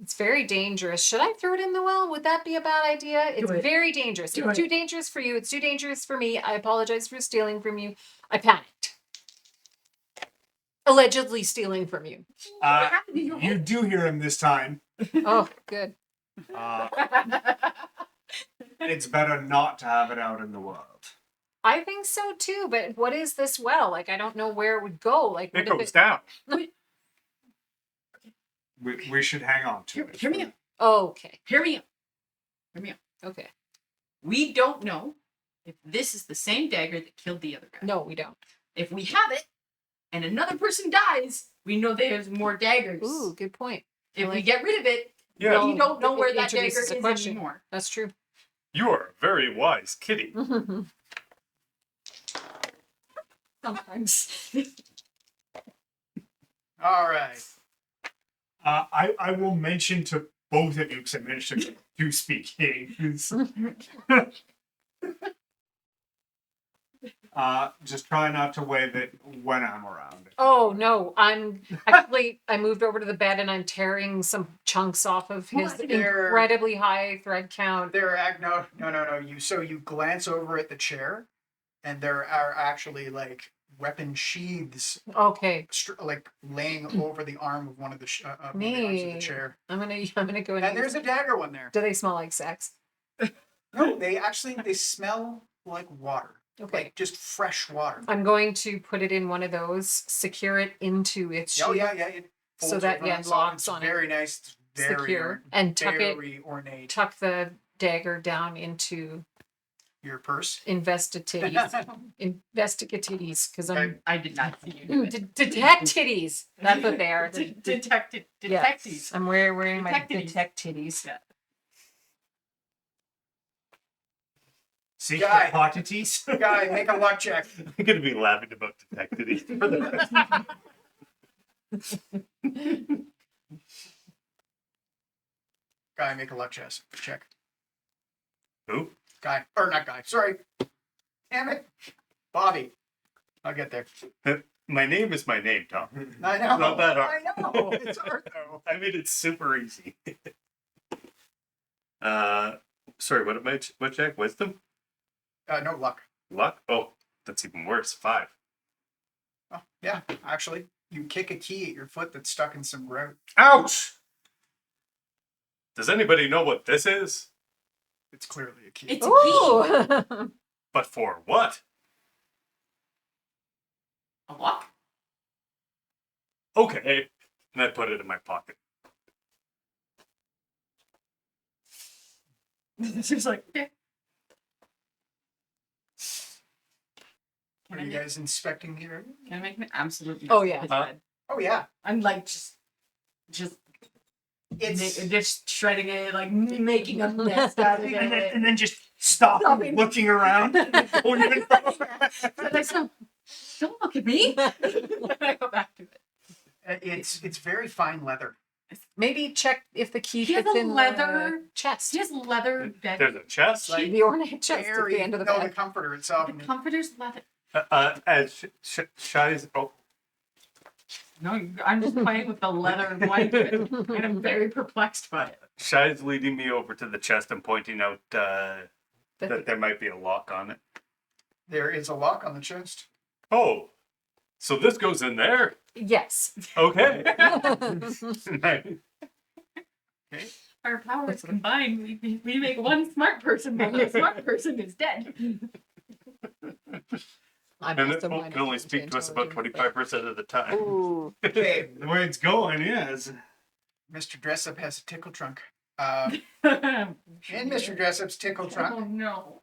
It's very dangerous. Should I throw it in the well? Would that be a bad idea? It's it. very dangerous. Do It's it. too dangerous for you. It's too dangerous for me. I apologize for stealing from you. I panicked. Allegedly stealing from you. Uh, what happened to your you do hear him this time. Oh, good. It's better not to have it out in the world. I think so too, but what is this well? Like, I don't know where it would go. Like, It what goes if down. We should hang on to it. Hear me out. Oh, okay. Hear me out. Hear me out. Okay. We don't know if this is the same dagger that killed the other guy. No, we don't. If we have it and another person dies, we know there's more daggers. Ooh, good point. If we like- get rid of it, Yeah, we don't know it where that dagger introduces is a question. anymore. That's true. you are a very wise kitty. Sometimes. all right. I will mention to both of you, because I managed to do speak English. Just try not to wave it when I'm around. Oh no, I'm actually I moved over to the bed and I'm tearing some chunks off of his What? They're- incredibly high thread count. No. You glance over at the chair, and there are actually like weapon sheaths Okay, like laying over the arm of one of the one of the arms of the me. chair. I'm gonna go And and there's a dagger one there. do they smell like sex? No, they smell like water. Okay. Like just fresh water. I'm going to put it in one of those, secure it into its Oh sheath, yeah. It so folds that over yeah, on itself. locks It's on very nice. It's it, very secure, and very ornate. tuck the dagger down into Your purse. investigatives, because I'm I did not see you do it. detect titties. That's what they are. Detective. Yeah. Detectives. I'm wearing my Detectives. detect titties. Yeah. Secret Guy. quantities. Guy, make a luck check. I'm gonna be laughing about detectives for the rest. Guy, make a luck check. Who? Guy, or not Guy. Sorry. Damn it, Bobby. I'll get there. My name is my name, Tom. I know. Not that hard. I know. It's hard though. I made it super easy. Sorry, what check? Wisdom? No luck. Luck? Oh, that's even worse. 5. Oh, yeah, actually, you kick a key at your foot that's stuck in some grout. Ouch! Does anybody know what this is? It's clearly a key. It's a key. Ooh. But for what? A lock? Okay. And I put it in my pocket. It's just like, yeah. Are you guys inspecting the area? Can I make an absolute mess Oh, of yeah. his Huh? bed? Oh yeah, I'm like just just shredding it, like making a mess out of it. and then just stop Stopping. looking around. Going in. Don't look at me. I go back to it. it's very fine leather. Maybe check if the key He has fits a in leather- the chest. He has leather bed. There's a chest. Like, The ornate chest at Very the end of the no, bed. the comforter itself. The comforter's leather. As Shy's. Oh, No, I'm just playing with the leather blanket, and I'm very perplexed by it. Shy's leading me over to the chest and pointing out that But there might be a lock on it. There is a lock on the chest. Oh, so this goes in there? yes. Okay. Our powers combined, we make one smart person, but the smart person is dead. I And must it have can only speak to us about 25% of the time. Ooh. Okay, The way it's going, yes. Mr. Dressup has a tickle trunk. In In Mr. Dressup's tickle Oh trunk, no.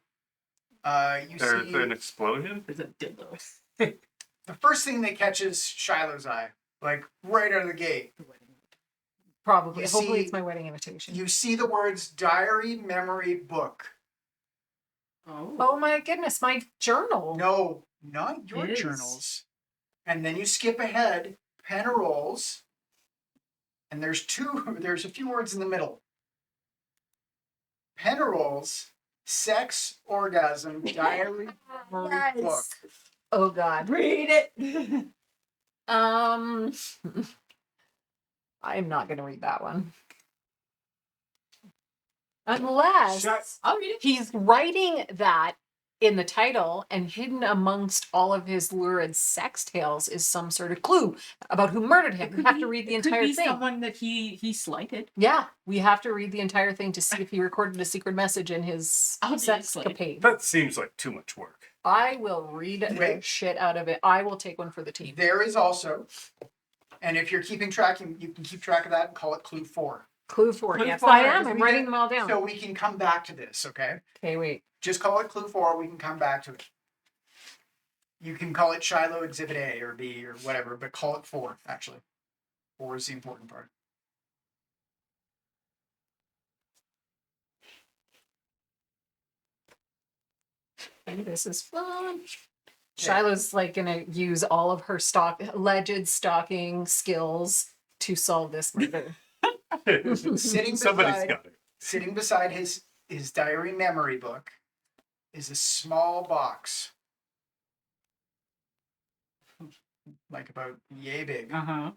you There's see an explosion? There's a dildo. the first thing that catches Shiloh's eye, like right out of the gate. Probably. You Hopefully see- it's my wedding invitation. You see the words diary memory book. Oh my goodness, my journal. No, not your His. journals. And then you skip ahead, Penarole's, and there's a few words in the middle. Penarole's sex orgasm diary memory book. Oh God. Read it. I'm not gonna read that one. Unless I'll read it. he's writing that in the title and hidden amongst all of his lurid sex tales is some sort of clue about who murdered him. We have to read the It could entire be thing. someone that he slighted. Yeah, we have to read the entire thing to see if he recorded a secret message in his Obviously. sexcapade. That seems like too much work. I will read the Wait. shit out of it. I will take one for the team. There is also, and if you're keeping track, you can keep track of that and call it clue 4. Clue 4. Clue Yes, 4, I am. because I'm we writing get- them all down. So we can come back to this, okay? Okay, wait. Just call it clue 4. We can come back to it. You can call it Shiloh Exhibit A or B or whatever, but call it 4, actually. 4 is the important part. Ooh, this is fun. Shiloh's like gonna use all of her alleged stalking skills to solve this murder. Sitting Somebody's beside- got it. Sitting beside his diary memory book is a small box like about yay big. Uh-huh.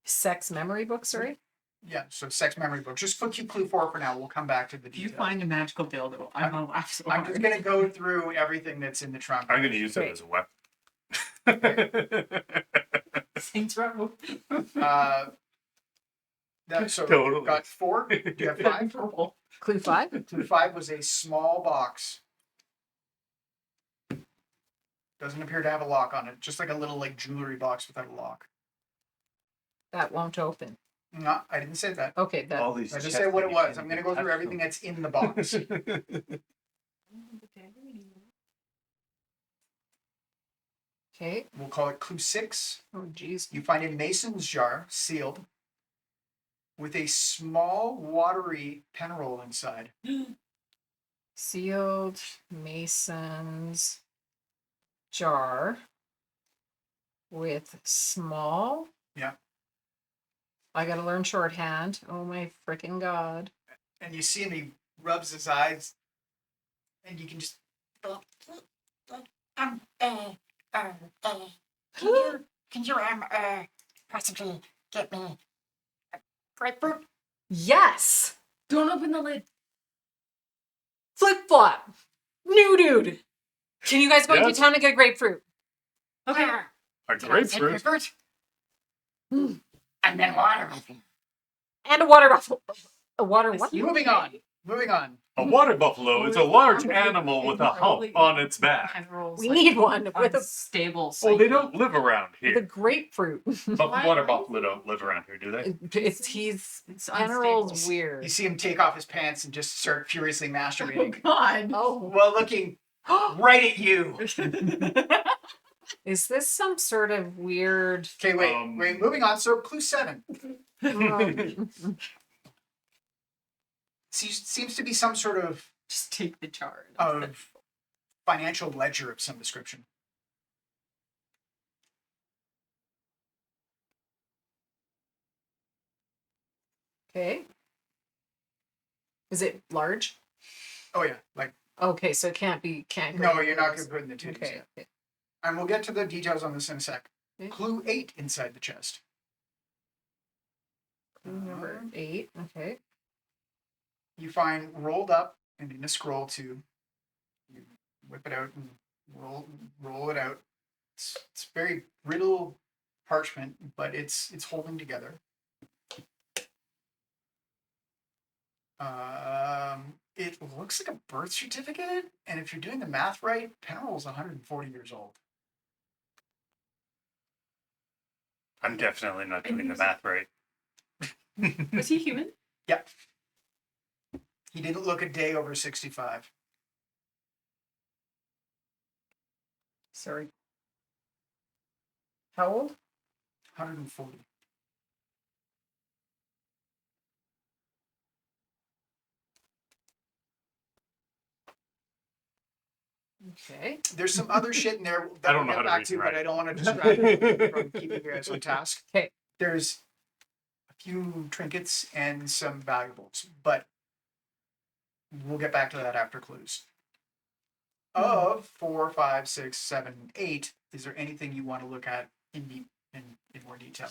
Sex memory book, sorry. Yeah, so sex memory book. Just put you clue 4 for now. We'll come back to the If you details. find a magical dildo, I'm gonna laugh so I'm hard. just gonna go through everything that's in the trunk. I'm going to use it Great. as a weapon. Saints Row. So Totally. got 4. Do you have 5? Purple. Clue 5. Clue 5 was a small box. Doesn't appear to have a lock on it. Just like a little like jewelry box without a lock. That won't open. No, I didn't say that. Okay, that. All these I just chests say what that it you was. can't I'm gonna even go through touch everything them. that's in the box. Okay. We'll call it clue 6. Oh, geez. You find a mason's jar, sealed, with a small watery penarole inside. Sealed mason's jar with small. Yeah. I gotta learn shorthand. Oh my freaking god. And you see him, he rubs his eyes, and you can just. Can you possibly get me a grapefruit? Yes! Don't open the lid. Flip flop! New dude! Can you guys go into Yes. town and get a grapefruit? Okay. Where? A Did I say grapefruit? grapefruit? And then water with me. And a water buffalo. A water what? Moving on. Moving on. A water buffalo is a large animal with a hump on its back. We need one with a stable. Oh, they don't live around with a here. grapefruit. But water buffalo don't live around here, do they? He's It's Penarol's unstable. weird. You see him take off his pants and just start furiously Oh masturbating God. Oh, while looking right at you. is this some sort of weird? Okay, wait. Moving on. So clue 7 seems to be some sort of Just take the jar. financial ledger of some description. Okay. Is it large? Oh yeah, like Okay, so it can't be. Can't. Go no, into you're not this. gonna put in the titties Okay. yet. Okay. And we'll get to the details on this in a sec. Okay. Clue 8 inside the chest. Clue number 8. Okay. You find rolled up and in a scroll tube. You whip it out and roll it out. It's very brittle parchment, but it's holding together. It looks like a birth certificate, and if you're doing the math right, Penarole's 140 years old. I'm definitely not doing the math right. Was he human? Yeah. He didn't look a day over 65. Sorry. How old? 140. Okay. There's some other shit in there that I don't we'll know get how to back read to, and but write. I don't want to distract you from keeping you guys on task. Okay. There's a few trinkets and some valuables, but we'll get back to that after clues. Of 4, 5, 6, 7, 8, is there anything you want to look at in more detail?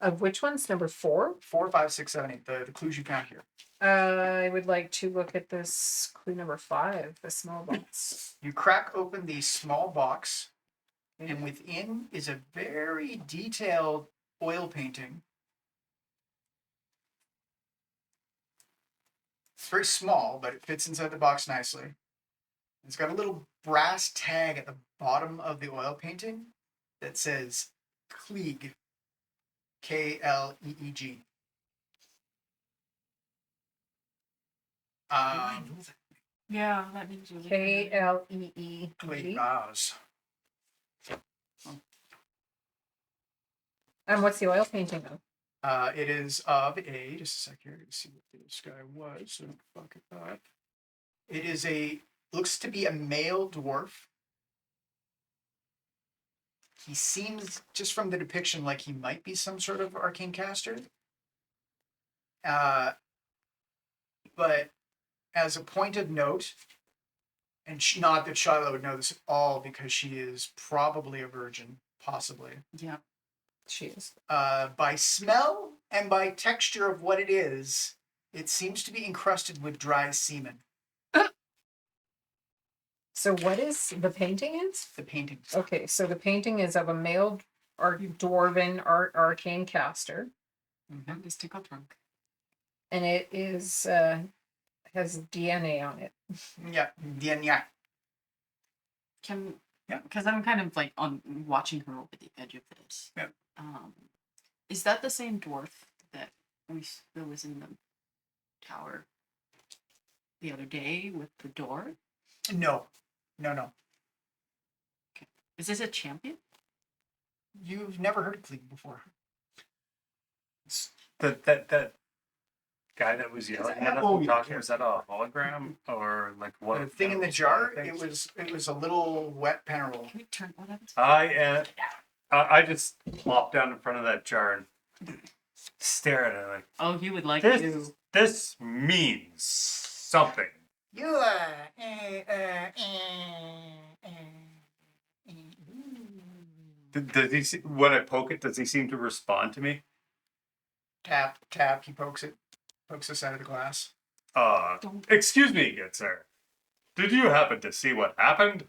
Of which ones? Number 4. 4, 5, 6, 7, 8. The clues you found here. I would like to look at this clue number 5, the small box. You crack open the small box, and within is a very detailed oil painting. It's very small, but it fits inside the box nicely. It's got a little brass tag at the bottom of the oil painting that says Kleeg, K-L-E-E-G. Yeah, that means you're K-L-E-E. Kleeg Vase. And what's the oil painting of? It is of a, just a sec here, to see what this guy was, so don't fuck it up. It is looks to be a male dwarf. He seems, just from the depiction, like he might be some sort of arcane caster. But as a point of note, and not that SHYLO would know this at all because she is probably a virgin, possibly. Yeah. She is. By smell and by texture of what it is, it seems to be encrusted with dry semen. So what is the painting is? The painting. Okay, so the painting is of a male dwarven arcane caster, That is tickle trunk. and it is has DNA on it. Yeah, yeah. Can Yeah. Because I'm kind of like on watching her over the edge of this. Yeah. Is that the same dwarf that that was in the tower the other day with the door? No. Is this a champion? You've never heard of Cleve before. That guy that was yelling at us Oh, and yeah. talking, was that a hologram or like what? The thing in the jar, it was a little wet Penarole. Can we turn what happens? I just plop down in front of that jar and stare at it like Oh, he would like this. to. This means something. You Does he see, when I poke it? Does he seem to respond to me? tap. He pokes the side of the glass. Excuse me, good sir. Did you happen to see what happened?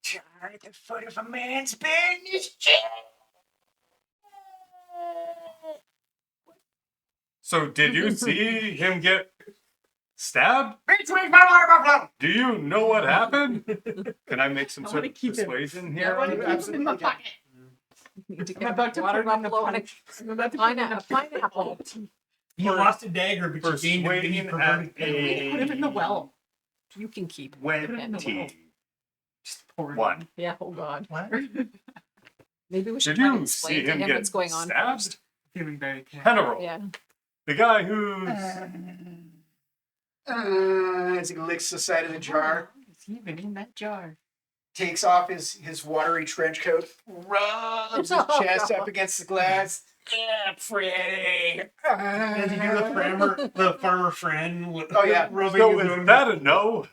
Jar at the foot of a man's bed in his chair. So did you see him get stabbed? Between my water buffalo. Do you know what happened? Can I make some I sort wanna of keep him. persuasion I here? want to keep him in absolutely my can. pocket. Need to I'm get about to water put him in the buffalo and punch. I'm a about to put him in the pineapple. You lost a dagger, but you gained a mini Persuading perverted at a Put him in the well. You can keep. Put him in the well. 20. Just pour him One. in. Yeah. Oh God. What? Maybe we should Did try to you explain see to him him get what's going on. stabbed? Feeling very careful. Penarole. Yeah. The guy who's As he licks the side of the jar, Is he even in that jar? takes off his watery trench coat, rubs his chest up against the glass. Yeah, pretty. Did you do the farmer friend? With, Oh, yeah. rubbing so his is own- that a no?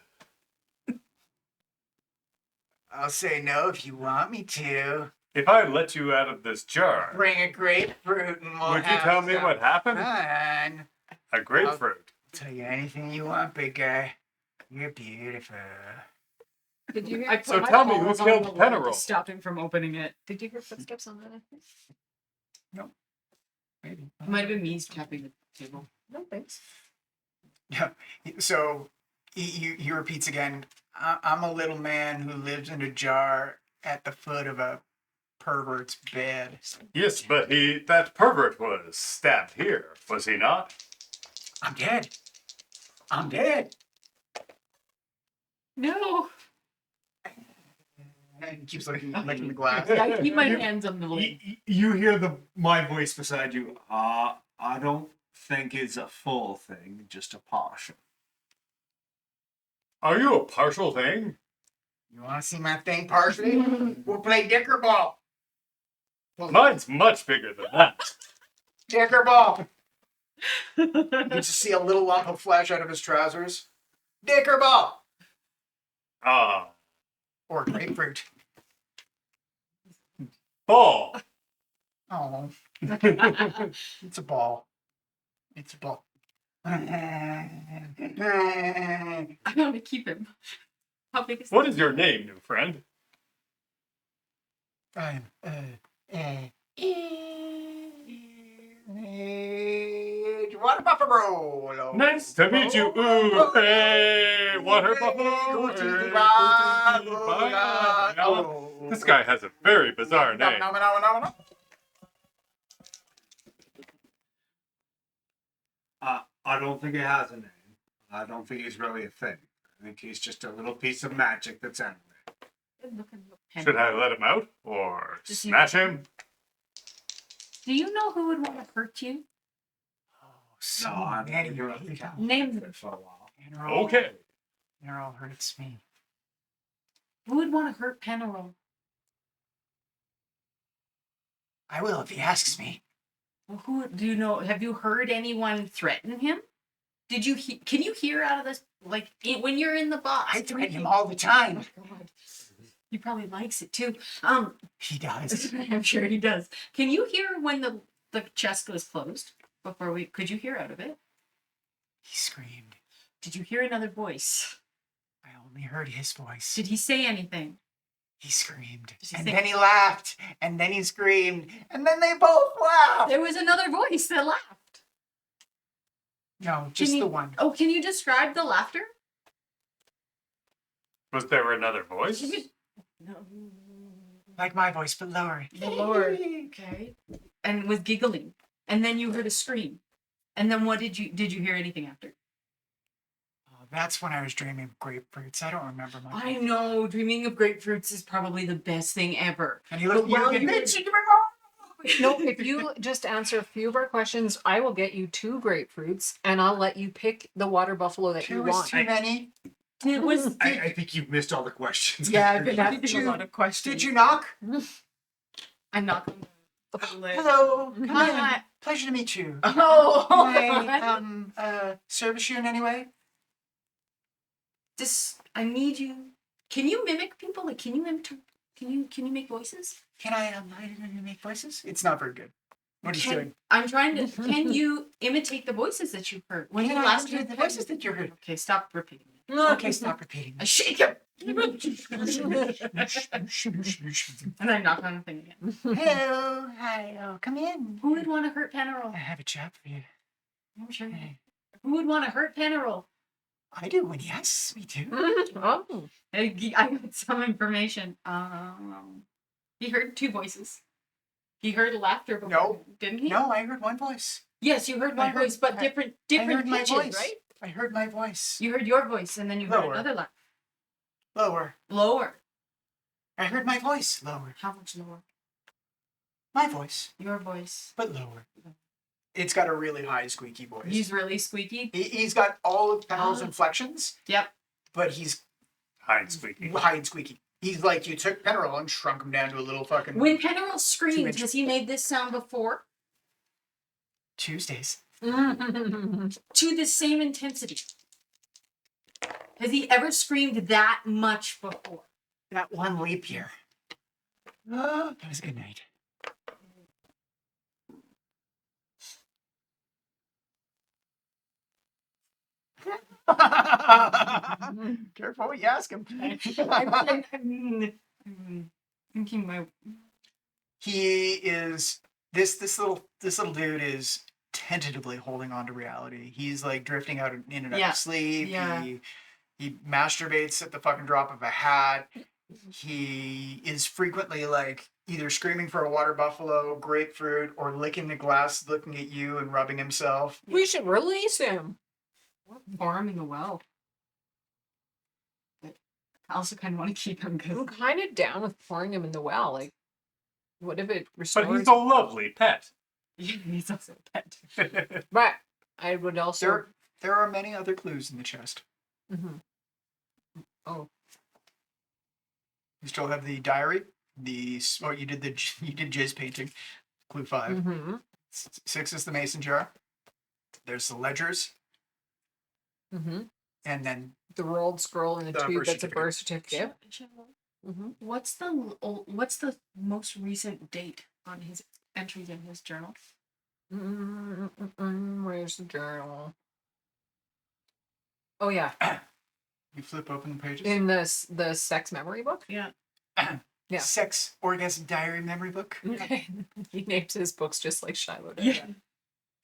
I'll say no if you want me to. If I let you out of this jar, Bring a grapefruit and we'll would you have tell me some what happened? fun. A grapefruit. Tell you anything you want, big guy. You're beautiful. Did you hear? I put So my tell me, who paws on killed the lid Penarole? to stop him from opening it. Did you hear footsteps on that? Maybe. It might have been me tapping the table. No thanks. Yeah. So he repeats again. I'm a little man who lives in a jar at the foot of a pervert's bed. Yes, but that pervert was stabbed here, was he not? I'm dead. No. And he keeps licking the glass. Yeah, I keep my hands on the lid. You hear my voice beside you. I don't think it's a full thing, just a partial. Are you a partial thing? You want to see my thing partially? We'll play dicker ball. Mine's much bigger than that. Dicker ball. You just see a little lump of flesh out of his trousers. Dicker ball. Or grapefruit. Ball. Oh. It's a ball. It's a ball. I want to keep him. How big is What is your name, new friend? I'm water buffalo. Nice to meet you. Ooh, hey, water buffalo. Hey, this guy has a very bizarre name. I don't think it has a name. I don't think he's really a thing. I think he's just a little piece of magic that's animated. Should I let him out or Just smash him? Do you know who would want to hurt you? So I'm many thinking about the people. cat Name them. for a while. Okay. Penarole hurts me. Who would want to hurt Penarole? I will if he asks me. Well, who do you know? Have you heard anyone threaten him? Did you? Can you hear out of this? Like when you're in the box? I threaten him all the time. God. He probably likes it too. He does. I'm sure he does. Can you hear when the chest was closed before we? Could you hear out of it? He screamed. Did you hear another voice? I only heard his voice. Did he say anything? He screamed. Did he And say- then he laughed. And then he screamed. And then they both laughed. There was another voice that laughed. No, just Can you- the one. Oh, can you describe the laughter? Was there another voice? No. Like my voice, but lower. The Lord. Okay. And with giggling. And then you heard a scream. And then what did you hear anything after? Oh, that's when I was dreaming of grapefruits. I don't remember much. I know, dreaming of grapefruits is probably the best thing ever. And he looked But while at you me. were- "Bitch, you were No, if you just answer a few of our questions, I will get you 2 grapefruits, and I'll let you pick the water buffalo that you Two was want. too many. It was. I think you've missed all the questions. Yeah, I've been asking Did a you- lot of questions. Did you knock? I'm not going to. Hello. Come Hi. in. Pleasure to meet you. Oh, Can I service you in any way? I need you. Can you mimic people? Like, can you make voices? Can I make voices? It's not very good. What he's doing. I'm trying to. Can you imitate the voices that you heard? When Can you I last imitate heard the voices that you heard? Okay, stop repeating it. Okay, stop repeating. I shake him. And I knock on the thing again. Hello. Hi. Oh, come in. Who would want to hurt Penarole? I have a job for you. I'm sure. Hey, Who would want to hurt Penarole? I do when he asks me to. Oh. I got some information. He heard 2 voices. He heard laughter before, No. didn't he? No, I heard one voice. Yes, you heard I one heard- voice, but I- different I heard my pitches, voice. right? I heard my voice. You heard your voice, and then you heard Lower. another laugh. Lower. Lower. I heard my voice. Lower. How much lower? My voice, Your voice. but lower. It's got a really high squeaky voice. He's really squeaky. He's got all of Penarol's Ah. inflections, Yep. but he's High and squeaky. high and squeaky. He's like you took Penarole and shrunk him down to a little fucking When Penarole screams, 2-inch. has he made this sound before? Tuesdays. To the same intensity. Has he ever screamed that much before? That one leap year. Oh, that was a good night. Careful what you ask him. I'm thinking my. He is this little dude is tentatively holding on to reality. He's like drifting out in and out Yeah. of sleep. Yeah. He masturbates at the fucking drop of a hat. He is frequently like either screaming for a water buffalo, grapefruit, or licking the glass, looking at you and rubbing himself. We should release him. Pour him in the well. But I also kind of want to keep him I'm because kind of down with pouring him in the well. Like, what if it restores? But he's a lovely pet. he's also a pet. But I would also. There are many other clues in the chest. Mhm. Oh, You still have the diary. You did jizz painting. Clue 5. mm-hmm. 6 is the mason jar. There's the ledgers, Mm-hmm. and then The rolled scroll in the The tube. birth That's a birth certificate. Mm-hmm. What's the most recent date on his entries in his journal? Where's the journal? Oh yeah, you flip open the pages. in the sex memory book. Yeah. yeah. Sex Orgasm Diary Memory Book, Okay. He names his books just like Shiloh did. Yeah.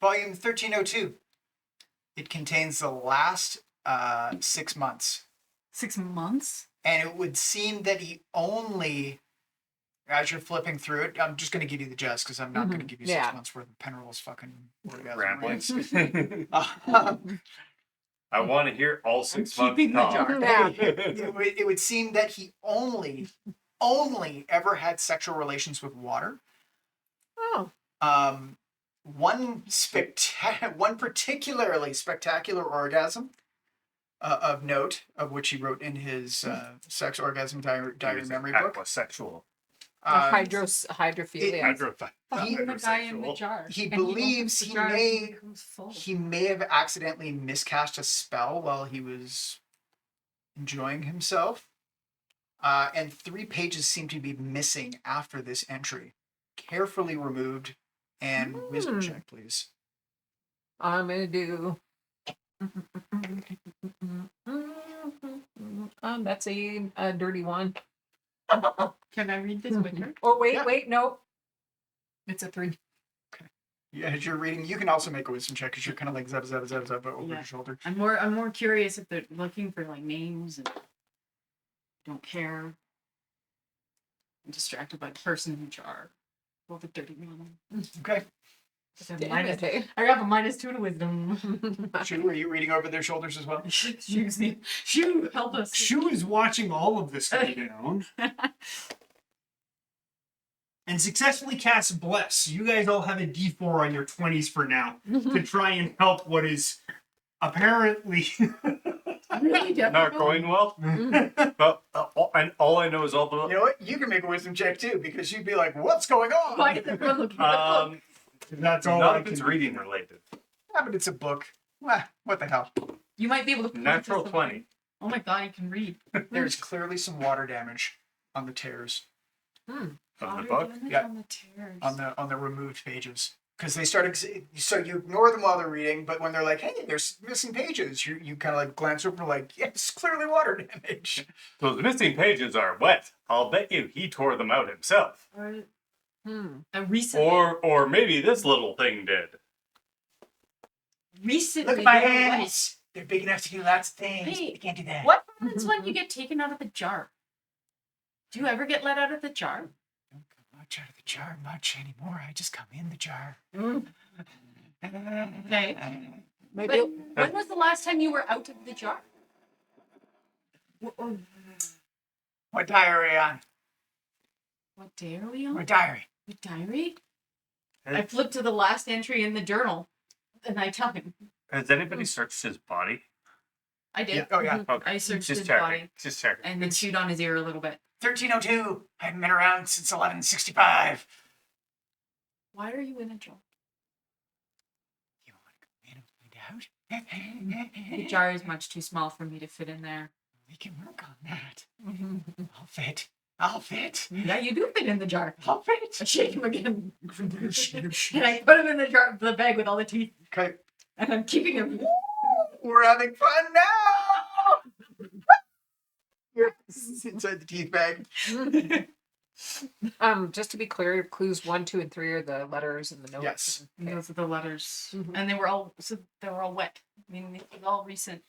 Volume 1302. It contains the last 6 months. 6 months? And it would seem that he only, as you're flipping through it, I'm just going to give you the gist because I'm not going to give you 6 Yeah. months worth of Penarole's fucking orgasm. Ramblings. rants. I want to hear all 6 months keeping the talk. jar. Yeah. It would seem that he only ever had sexual relations with water. Oh. One particularly spectacular orgasm of note, of which he wrote in his sex orgasm diary memory book. Aquasexual. Hydrophilia. Fucking the guy in the jar. He And believes opens he the jar and may- it becomes full. He may have accidentally miscast a spell while he was enjoying himself. And 3 pages seem to be missing after this entry. Carefully removed. And wisdom check, please. I'm gonna do. That's a dirty one. Can I read this with her? Oh wait, Yeah. wait, no. It's a 3. Yeah, as you're reading, you can also make a wisdom check because you're kind of like zap over Yeah. your shoulder. I'm more curious if they're looking for like names and don't care. I'm distracted by the person in the jar. Well, the dirty one. Okay. Damn it, hey. I got a -2 to wisdom. Shu, are you reading over their shoulders as well? Shoo, help us. Shu is watching all of this go down. And successfully cast Bless. You guys all have a d4 on your 20s for now to try and help what is apparently Really difficult. Not going well. But all I know is all You the know what? You can make a wisdom check too because you'd be like, what's going on? Why did everyone look at the book? that's all none I of it's can reading related. Yeah, but it's a book. What the hell? You might be able to point Natural to something. 20. Oh my god, you can read. There's clearly some water damage on the tears, Of the Water book. damage Yeah. on the tears. on the removed pages. Because they started, so you ignore them while they're reading, but when they're like, hey, there's missing pages, you kind of like glance over like, yes, clearly water damage. Those missing pages are wet. I'll bet you he tore them out himself. Recently. Or maybe this little thing did. Recently. Look at my they were wet. hands. They're big enough to do lots of things. Hey, You can't do that. What happens when you get taken out of the jar? Do you ever get let out of the jar? Don't come much out of the jar much anymore. I just come in the jar. Okay. Maybe. But when was the last time you were out of the jar? What diary are you on? What day are we on? What diary? What diary? I flip to the last entry in the journal, and I tell him. Has anybody searched his body? I did. Yeah. Oh, yeah. Okay. I searched Just his checking. body Just checking. and then chewed on his ear a little bit. 1302. I haven't been around since 1165. Why are you in a jar? You want to come in and find out? The jar is much too small for me to fit in there. We can work on that. I'll fit. I'll fit. Yeah, you do fit in the jar. I'll fit. I shake him again. And I put him in the jar, the bag with all the teeth, Okay. and I'm keeping him. We're having fun now. You're inside the teeth bag. Just to be clear, clues 1, 2, and 3 are the letters and the notes. Yes. And those are the letters, Mhm. and they were all wet. I mean, they were all recent.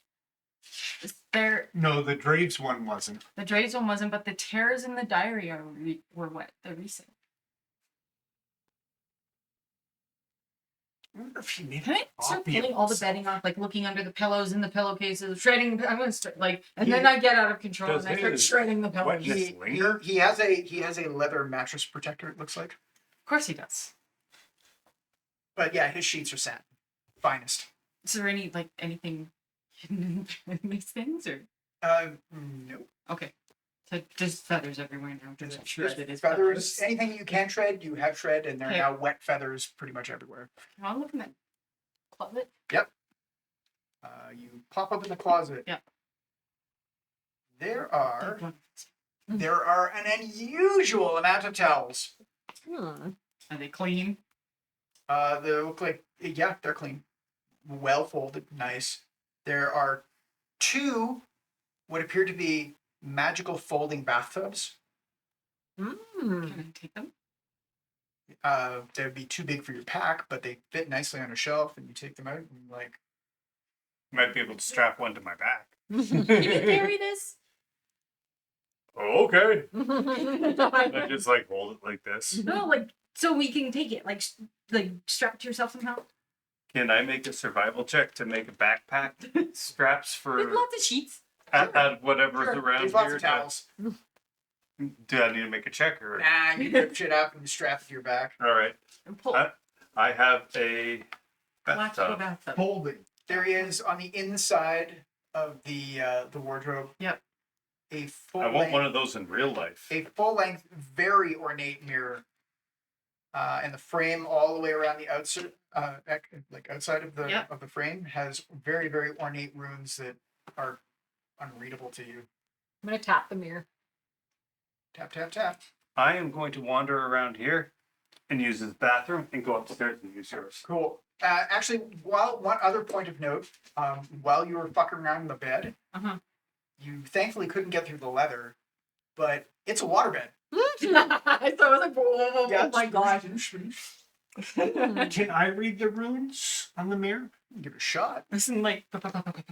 There, No, the Draves one wasn't. the Draves one wasn't, but the tears in the diary were wet. They're recent. I wonder if you need Can I start peeling all the bedding off, like looking under the pillows, in the pillowcases, shredding? I'm gonna start and then I get out of control Does and I start his shredding the pillows. wetness linger? He has a leather mattress protector. It looks like, Of course he does. but yeah, his sheets are satin, finest. Is there anything hidden in these things or No. okay? So just feathers everywhere now. Just shredded his Feathers. Anything you can shred, you have shred, and they're Okay. now wet feathers pretty much everywhere. I'm looking at closet. You pop up in the closet. Yep. There are an unusual amount of towels. Are they clean? They look like they're clean, well folded, nice. There are 2 what appear to be magical folding bathtubs. Can I take them? They'd be too big for your pack, but they fit nicely on a shelf, and you take them out and like. Might be able to strap one to my back. Can you carry this? Oh, okay. I just like hold it like this. No, like so we can take it, like strap it to yourself somehow. Can I make a survival check to make a backpack straps for There's lots of sheets. add whatever's Sure, around there's lots here? of towels. Do I need to make a check or? Nah, you rip shit up and you strap it to your back. All right. And pull. I have a Watch the bathtub. bathtub. Folding. There is on the inside of the wardrobe. Yep. A full I want length, one of those in real life. a full length, very ornate mirror. And the frame all the way around the outside, like outside of the Yep. of the frame, has very ornate runes that are unreadable to you. I'm gonna tap the mirror. Tap, tap, tap. I am going to wander around here and use his bathroom and go upstairs and use yours. Cool. Actually, one other point of note, while you were fucking around in the bed, you thankfully couldn't get through the leather, but it's a waterbed. So I was like, oh my god. Can I read the runes on the mirror? Give it a shot. Listen, like,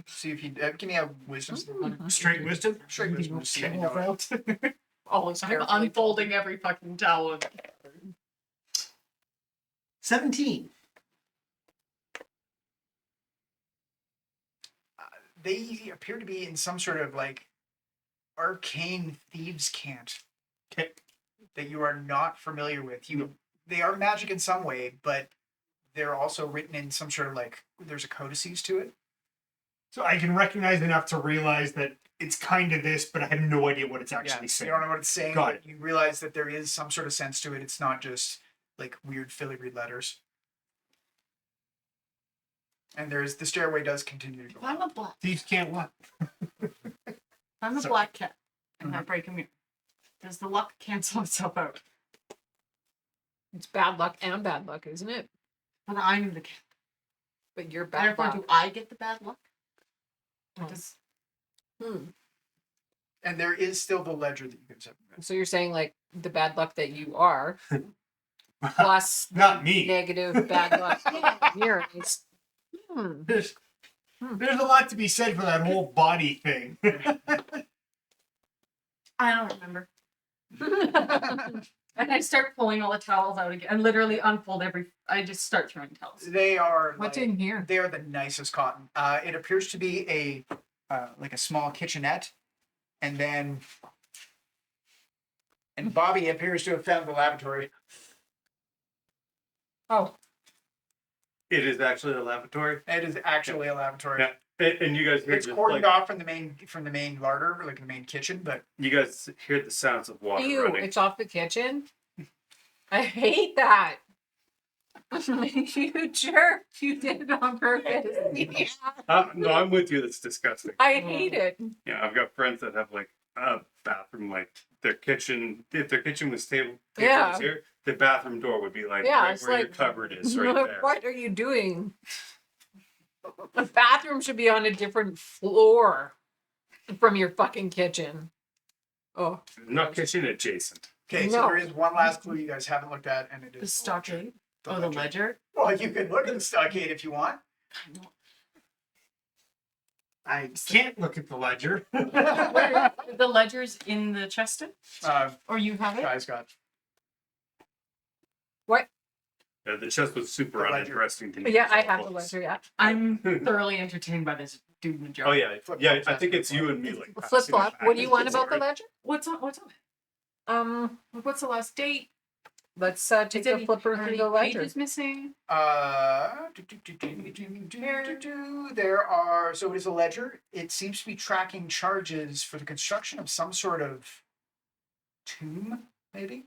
See if you give me a wisdom. Straight wisdom? Straight wisdom to see if you know it. Always I'm carefully. unfolding every fucking towel. 17. They appear to be in some sort of like arcane thieves' cant Okay. that you are not familiar with. They are magic in some way, but they're also written in some sort of like there's a codices to it. So I can recognize enough to realize that it's kind of this, but I have no idea what it's actually You saying. don't know what it's saying, Got but you realize that there is some sort of sense to it. It's not just like weird filigree letters. And the stairway does continue to go. If I'm a black, Thieves can't what? I'm a Sorry. black cat, and I break a mirror. Does the luck cancel itself out? It's bad luck and bad luck, isn't it? But I'm the cat. But you're bad Therefore, luck. do I get the bad luck? Or Oh. does And there is still the ledger that you guys have read. So you're saying like the bad luck that you are, plus Not me. negative bad luck. Mirrors. There's a lot to be said for that whole body thing. I don't remember. And I start pulling all the towels out again. I literally unfold I just start throwing towels. They are What's like, in here? They are the nicest cotton. It appears to be a like a small kitchenette, and Bobby appears to have found the lavatory. Oh, It is actually a lavatory. It is actually a lavatory. Yeah. And you guys hear It's just, cordoned like, off from the main larder, like the main kitchen, but you guys hear the sounds of water ew! running. It's off the kitchen. I hate that. You jerk! You did it on purpose. No, I'm with you. That's disgusting. I hate it. Yeah, I've got friends that have like a bathroom, like their kitchen. If their kitchen was table Yeah. was here, the bathroom door would be like Yeah, right it's where your like, cupboard is, right there. What are you doing? The bathroom should be on a different floor from your fucking kitchen. Oh, Not kitchen adjacent. okay. So No. there is one last clue you guys haven't looked at, and it is The stockade? The Oh, the ledger? Well, you can look at the stockade if you want. I can't look at the ledger. The ledger's in the chest? Or you have it? Guys got what? Yeah, the chest was super The ledger. uninteresting to me. Yeah, I so have the close. ledger. Yeah. I'm thoroughly entertained by this dude in the jar. Oh yeah, Flip yeah. flop, I think it's flip you flop. and me. Like Flip passing flop. it What do you back want and about the forth. ledger? What's on it? What's the last date? Let's take Is the any- flipper are through any the ledger. pages missing? There are, so it is a ledger. It seems to be tracking charges for the construction of some sort of tomb, maybe.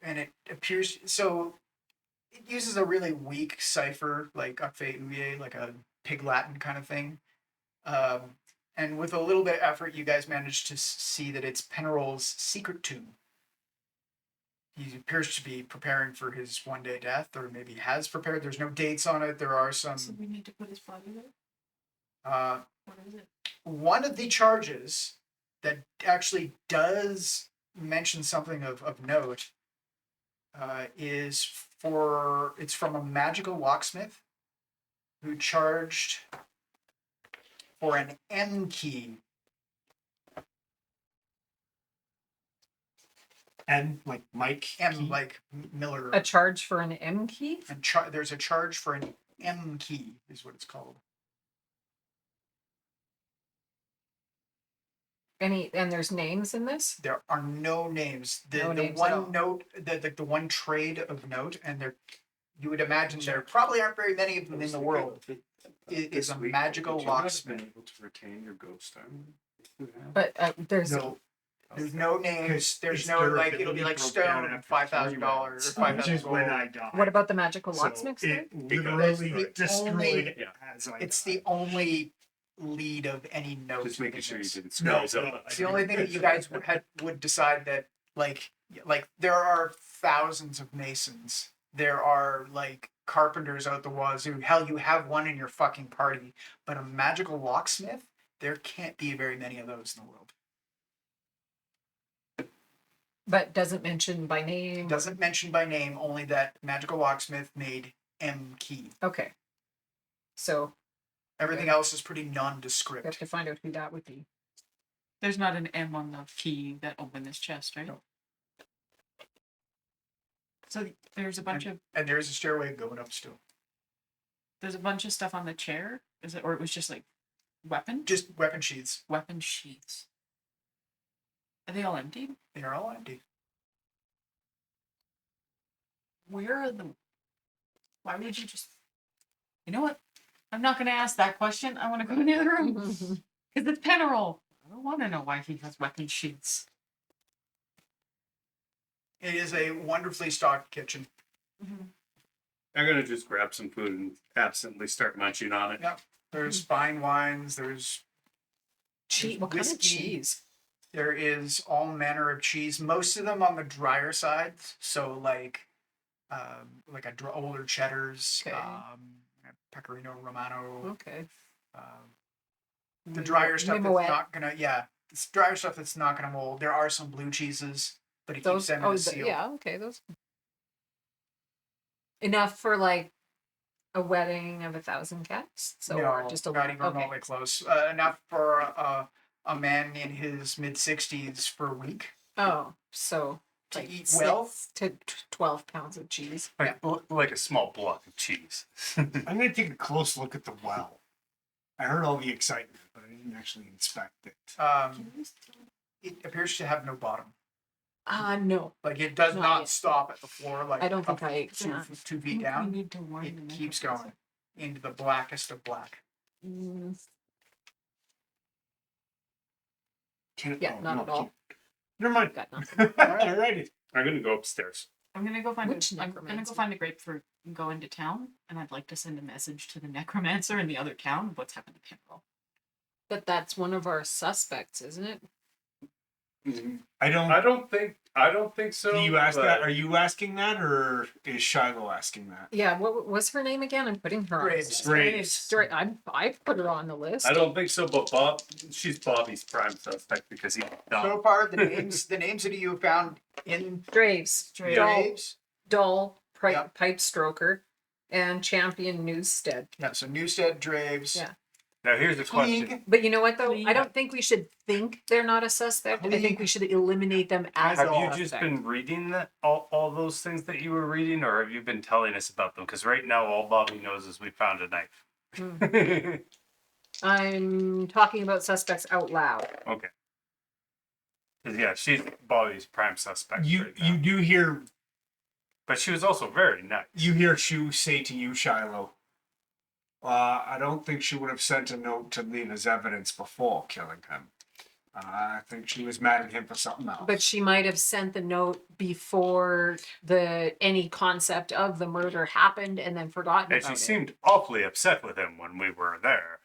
And it appears, so it uses a really weak cipher, like Akfe Uye, like a Pig Latin kind of thing. And with a little bit of effort, you guys managed to see that it's Penarole's secret tomb. He appears to be preparing for his one-day death, or maybe has prepared. There's no dates on it. There are some. So we need to put his body there? What is it? One of the charges that actually does mention something of note it's from a magical locksmith who charged for an M key. And like Mike. M Key. like Miller. A charge for an M key? And there's a charge for an M key, is what it's called. And there's names in this? There are no names. The No names at one all. note, the one trade of note, and you would imagine there probably aren't very many of them in the world. It is a magical locksmith. Able to retain your ghost armor. But there's No. There's no names. Because There's its no like it'll be durability like broke down stone, after $5,000 or which is $5,000 when gold. I died. what about the magical So locksmiths? then? it literally That's the destroyed only- it as I It's died. the only lead of any note. Just making in sure you this. didn't No, screw up. it's the only thing that you guys would decide that like there are thousands of masons. There are like carpenters out the wazoo. Hell, you have one in your fucking party, but a magical locksmith, there can't be very many of those in the world. But doesn't mention by name. Doesn't mention by name, only that magical locksmith made M key. Okay. So Everything else is pretty we have nondescript. to find out who that would be. There's not an M on the key that opened this chest, right? No. So there's a bunch of And there is a stairway going up still. there's a bunch of stuff on the chair. Is it, or it was just like weapon Just weapon sheaths. weapon sheaths? Are they all empty? They are all empty. Where are the? Why would you just? You know what? I'm not going to ask that question. I want to go in the other room because it's Penarole. I don't want to know why he has weapon sheaths. It is a wonderfully stocked kitchen. I'm gonna just grab some food and absently start munching on it. Yep. There's fine wines. There's Cheese. What kind of whiskey. cheese? There is all manner of cheese. Most of them on the drier side. So like older cheddars, Okay. pecorino romano. Okay. The drier stuff that's Mimoet. not gonna it's drier stuff that's not gonna mold. There are some blue cheeses, but it keeps Those. them in Oh, a seal. yeah. Okay. Those. Enough for like a wedding of 1,000 cats. So no, or just a not even okay. remotely close. Enough for a man in his mid-60s for a week Oh, so to like eat well. 6 to 12 pounds of cheese. Like a small block of cheese. I'm gonna take a close look at the well. I heard all the excitement, but I didn't actually inspect it. It appears to have no bottom. No. Like it does Not not yet. stop at the floor. Like I don't think up I- two, yeah. 2 feet We down. need to warn It the keeps necromancer. going into the blackest of black. Mm, Can't, Yeah, not at all. can't. Never mind. got nothing. Alrighty. I'm gonna go upstairs. I'm gonna go find Which I'm gonna go necromancer? find a grapefruit and go into town, and I'd like to send a message to the necromancer in the other town of what's happened to Penarole. But that's one of our suspects, isn't it? I don't. I don't think so. Do you ask but that? Are you asking that, or is SHYLO asking that? Yeah. What was her name again? I'm putting her Graves. on. Graves. I put her on the list. I don't think so, but she's Bobby's prime suspect because he's dumb. So far, the names that you have found in Graves. Graves. Dull, Graves. dull Yep. pipe stroker, and champion Newstead. Yeah, so Newstead, Draves, Yeah. Now here's a question. Teague. But you know what though? I Yeah. don't think we should think they're not a suspect. I think we should eliminate them as Have a you suspect. just been reading all those things that you were reading, or have you been telling us about them? Because right now all Bobby knows is we found a knife. Hmm. I'm talking about suspects out loud. Okay. 'Cause, yeah, she's Bobby's prime suspect. You right now. you do hear But she was also very nice. Shu say to you, SHYLO. I don't think she would have sent a note to leave as evidence before killing him. I think she was mad at him for something else. But she might have sent the note before any concept of the murder happened and then forgotten And about she it. seemed awfully upset with him when we were there.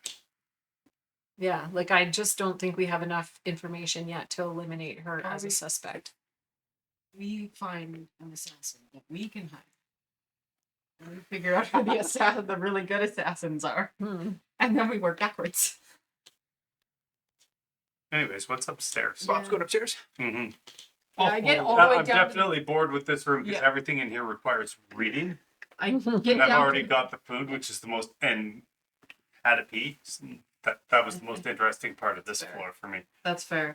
Yeah, like I just don't think we have enough information yet to eliminate her as a Bobby. suspect. We find an assassin that we can hire. And we figure out who the really good assassins are, Hmm. and then we work backwards. Anyways, what's upstairs? Bob's going upstairs. Mm-hmm. Yeah, I get all the way I'm down. definitely bored with this room because Yeah. everything in here requires reading. I get And I've down. already got the food, which is the most, and had a pee. That was the most interesting part of this Fair. floor for me. That's fair.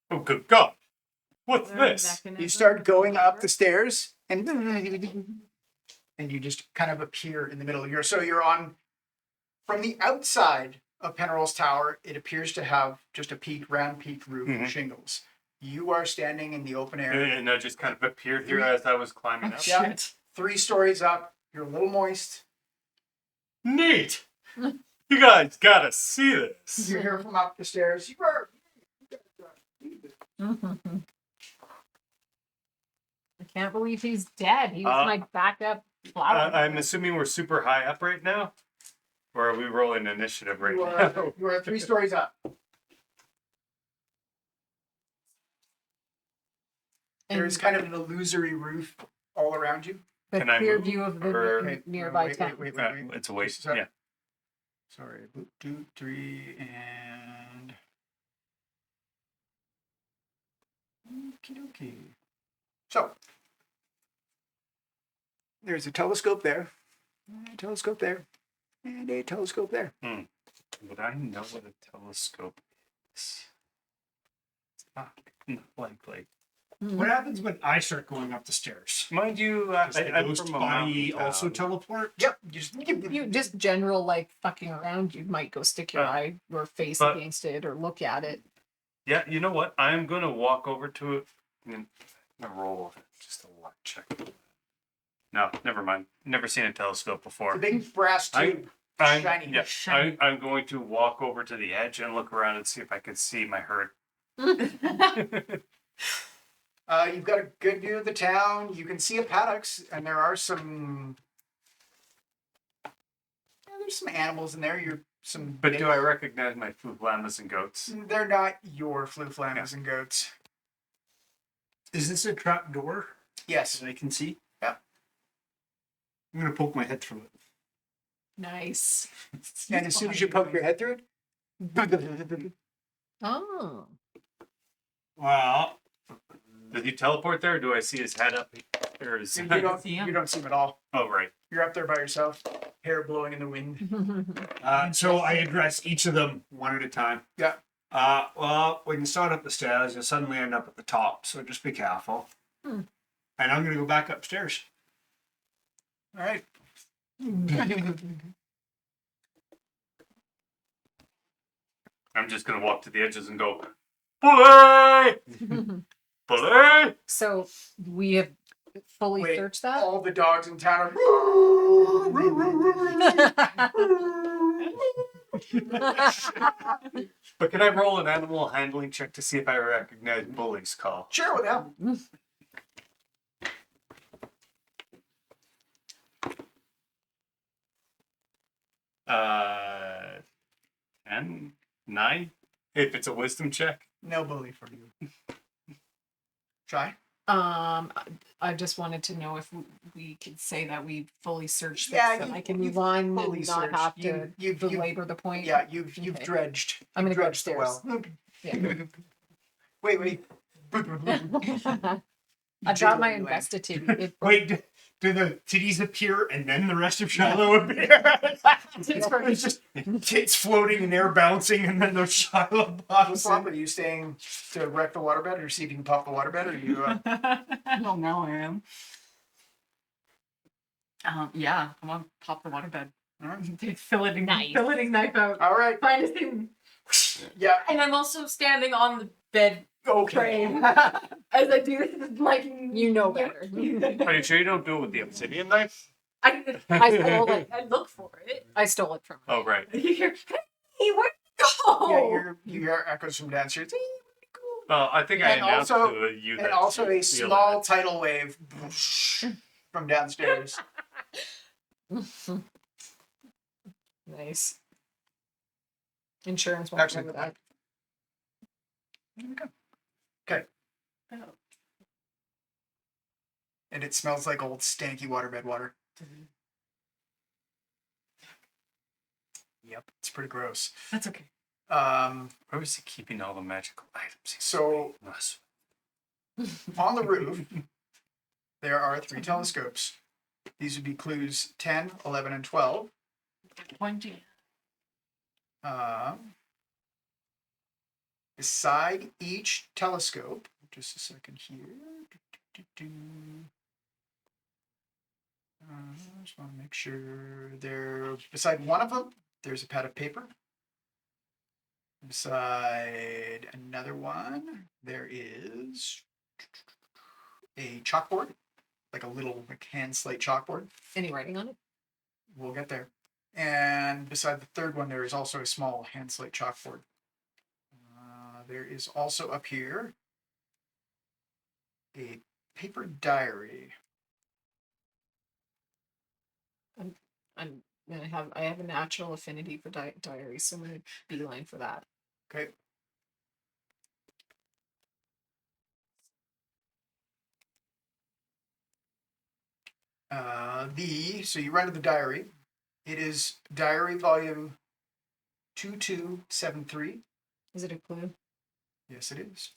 Oh, good God. What's this? You start going up the stairs, and you just kind of appear in the middle. You're on from the outside of Penarole's tower. It appears to have just a round peak roof Mhm. shingles. You are standing in the open air, And I just kind of appeared here as I was climbing up. Yeah. 3 stories up. You're a little moist. Neat. You guys gotta see this. You hear from up the stairs. You are. I can't believe he's dead. He was my backup flower. I'm assuming we're super high up right now. Or are we rolling initiative right You now? are, you are 3 stories up. There's And kind of an illusory roof all around you. a Can I clear move, view of the or- Okay, nearby wait, town. wait. It's a waste. Just a sec. Yeah. Sorry, 2, 3, and. Okie dokie. So, there's a telescope there, a telescope there, and a telescope there. Would I know what a telescope is? Not likely. What happens when I start going up the stairs? Mind you, Does the I'm ghost from a body mountain also town. teleport? Yep. You just general like fucking around. You might go stick your eye or face but- against it or look at it. Yeah, you know what? I'm gonna walk over to it and roll just a luck check. No, never mind. Never seen a telescope before. The big brass tube. Shiny. Yeah, Shiny. I'm going to walk over to the edge and look around and see if I can see my herd. You've got a good view of the town. You can see a paddocks, and there are some. Yeah, there's some animals in there. But do I recognize my food llamas and goats? They're not your fluflamas and goats. Is this a trap door Yes. that I can see? Yeah. I'm gonna poke my head through it. Nice. And as soon as you poke your head through it, Oh. Well, Does he teleport there, or do I see his head up? Or is... you don't See 'em? you don't see him at all. Oh, right. You're up there by yourself, hair blowing in the wind. so I address each of them one at a time. Yeah. Well, when you start up the stairs, you'll suddenly end up at the top, so just be careful. Hmm. And I'm gonna go back upstairs. All right. I'm just gonna walk to the edges and go, Bully! Bully! So we have fully Wait, searched that. all the dogs in town But can I roll an animal handling check to see if I recognize Bully's call? Sure, what the hell? Uh, 10? 9? If it's a wisdom check. No bully for you. Try. I just wanted to know if we could say that we fully searched this, Yeah, and you- I can you've move on fully and not searched. have to You've belabor the point. Yeah, you've Okay. dredged. I'm gonna You've go dredged the well. Yeah. Wait. I got my investigative. Wait, do the titties appear and then the rest of Shiloh appear? It's just tits floating and air bouncing, and then those Shiloh pops Flop, in. are you staying to wreck the waterbed or see if you can pop the waterbed, or are you? I don't know, I am. Yeah, I'm gonna pop the waterbed. All right. Take filleting Nice. knife out. All right. Find a thing. Yeah. And I'm also standing on the bed Okay. frame as I do this, like You know better. Are you sure you don't do it with the obsidian knife? I stole it. I look for it. I stole it from her. Oh, right. You hear, hey, where'd you go? Yeah, you hear echoes from downstairs. Well, I think I And announced also- to you that. And also a you feel small it. tidal wave from downstairs. Nice. Insurance won't Actually, cover that. Okay. And it smells like old stanky waterbed water. Yep, it's pretty gross. That's okay. Where was he keeping all the magical items? So Us. on the roof, there are 3 telescopes. These would be clues 10, 11, and 12. Pointing. Beside each telescope, just a second here. Just want to make sure there. Beside one of them, there's a pad of paper. Beside another one, there is a chalkboard, like a little hand slate chalkboard. Any writing on it? We'll get there. And beside the third one, there is also a small hand slate chalkboard. There is also up here a paper diary. I'm And I have a natural affinity for diary, so I'm gonna beeline for that. Okay. So you run to the diary. It is diary volume 2273. Is it a clue? Yes, it is.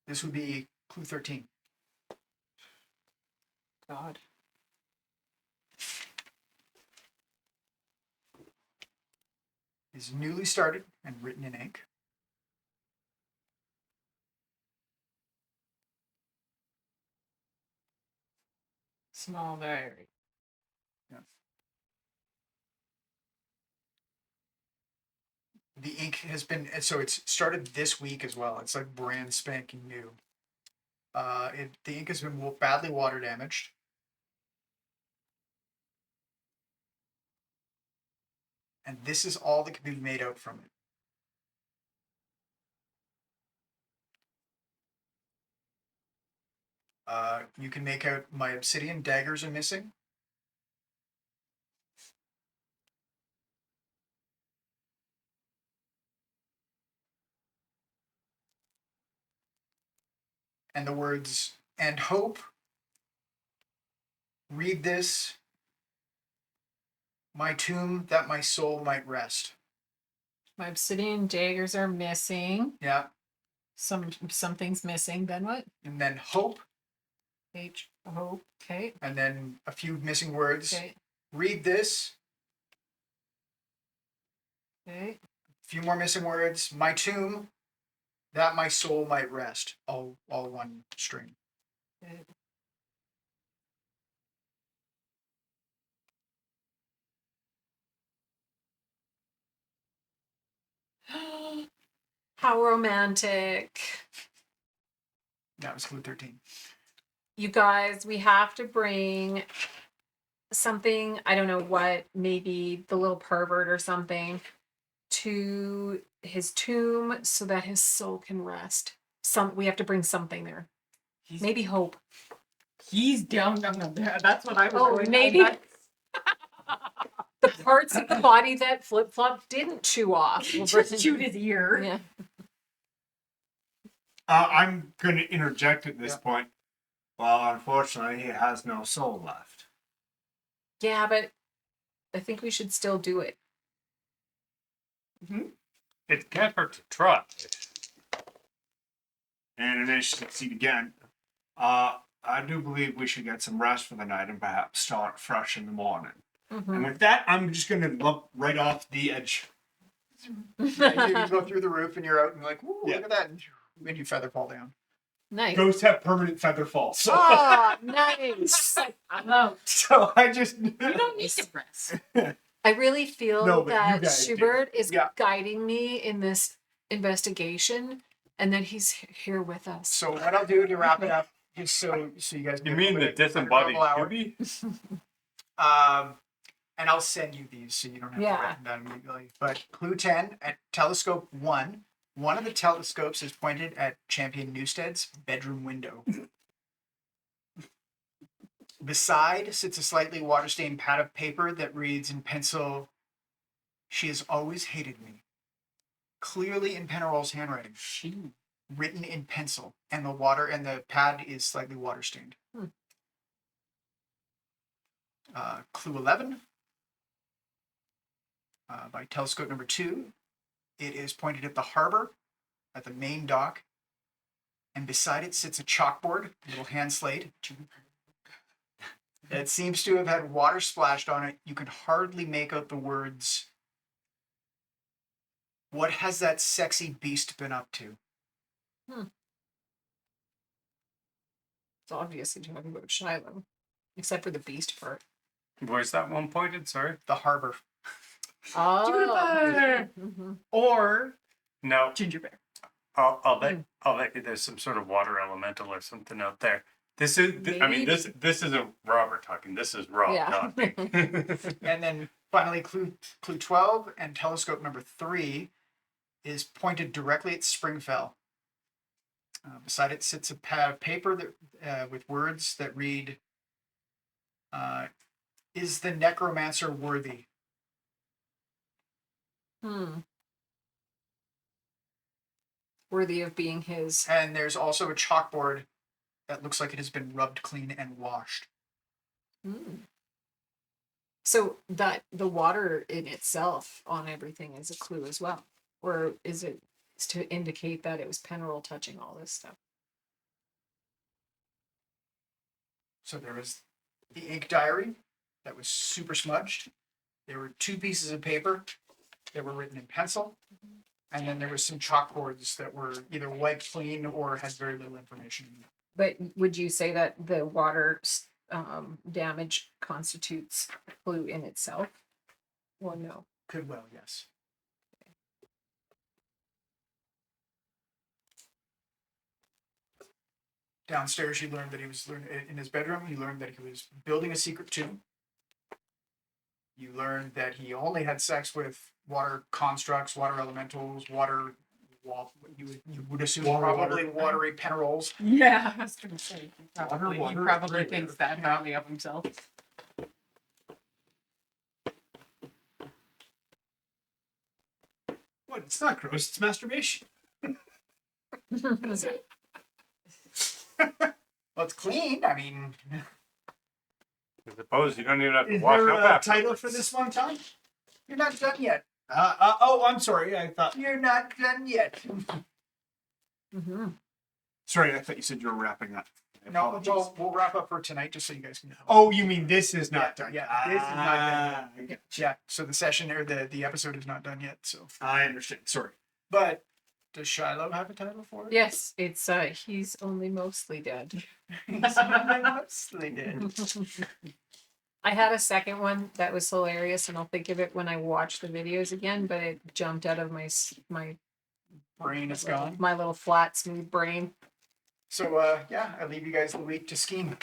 This would be clue 13. God. Is newly started and written in ink. Small diary. Yeah. The ink has been, so it's started this week as well. It's like brand spanking new. The ink has been badly water damaged. And this is all that can be made out from it. You can make out my obsidian daggers are missing. And the words, and hope, read this, my tomb that my soul might rest. My obsidian daggers are missing. Yeah. Something's missing. Then what? And then hope. H O. Okay. And then a few missing words. Okay. Read this. Okay. A few more missing words. My tomb, that my soul might rest. All one string. Okay. How romantic. That was clue 13. You guys, we have to bring something, I don't know what, maybe the little pervert or something, to his tomb so that his soul can rest. We have to bring something there. Maybe hope. He's down on there. That's what I was Oh, going maybe on. the parts of the body that Flip Flop didn't chew off. Just chewed his ear. Yeah. I'm going to interject at this Yeah. point. Well, unfortunately, he has no soul left. Yeah, but I think we should still do it. It can't hurt to try. And it is succeed again. I do believe we should get some rest for the night and perhaps start fresh in the morning. Mm-hmm. And with that, I'm just going to look right off the edge. Yeah, you go through the roof and you're out and you're like, ooh, Yeah. look at that. And you feather fall down. Nice. Ghosts have permanent feather fall. So, Oh, nice. I'm out. so I just. You don't need to rest. I really feel No, but you that guys do. Schubert is Yeah. guiding me in this investigation, and that he's here with us. So what I'll do to wrap it up, just so you guys You get a mean little the bit disembodied under normal hour. beauty? And I'll send you these so you don't have Yeah. to write them down immediately. But clue 10 at telescope 1. One of the telescopes is pointed at Champion Newstead's bedroom window. Beside sits a slightly water-stained pad of paper that reads in pencil, "She has always hated me." Clearly in Penarole's handwriting. Written in pencil. And the pad is slightly water-stained. Clue 11. By telescope number 2. It is pointed at the harbor, at the main dock, and beside it sits a chalkboard, a little hand slate. It seems to have had water splashed on it. You can hardly make out the words, "What has that sexy beast been up to?" It's obviously talking about SHYLO, except for the beast part. Where's that one pointed? Sorry. The harbor. Oh. Juniper! Mm-hmm. Or No, ginger bear. I'll bet you there's some sort of water elemental or something out there. This is, I mean, Maybe. this isn't Robert talking. This is Rob Yeah. talking. And then finally, clue 12 and telescope number 3 is pointed directly at Springfell. Beside it sits a pad of paper that with words that read, "Is the necromancer worthy?" Worthy of being his. And there's also a chalkboard that looks like it has been rubbed clean and washed. So that the water in itself on everything is a clue as well, or is it to indicate that it was Penarole touching all this stuff? So there was the ink diary that was super smudged. There were 2 pieces of paper that were written in pencil. And then there was some chalkboards that were either wiped clean or had very little information in them. But would you say that the water damage constitutes a clue in itself, or no? Could well, yes. Downstairs, you learned that he was in his bedroom. You learned that he was building a secret tomb. You learned that he only had sex with water constructs, water elementals, you would assume probably watery Penaroles. Yeah, I was gonna say he Water, probably right thinks there. that highly of himself. What? It's not gross. It's masturbation. Well, it's clean. I mean, I suppose you don't even have to Is wash there up a after. title for this one, Tom? you're not done yet. Oh, I'm sorry. I thought. You're not done yet. Sorry, I thought you said you were wrapping up. I No, apologize. we'll wrap up for tonight just so you guys can. Oh, you mean this is not done? Yeah, this is not done I get- Yeah, so the session or the episode is not done yet. So, I understand. Sorry. but does SHYLO have a title for it? Yes, it's he's only mostly dead. He's mostly dead. I had a second one that was hilarious, and I'll think of it when I watch the videos again. But it jumped out of my Brain is gone. my little flat smooth brain. So yeah, I leave you guys the week to scheme.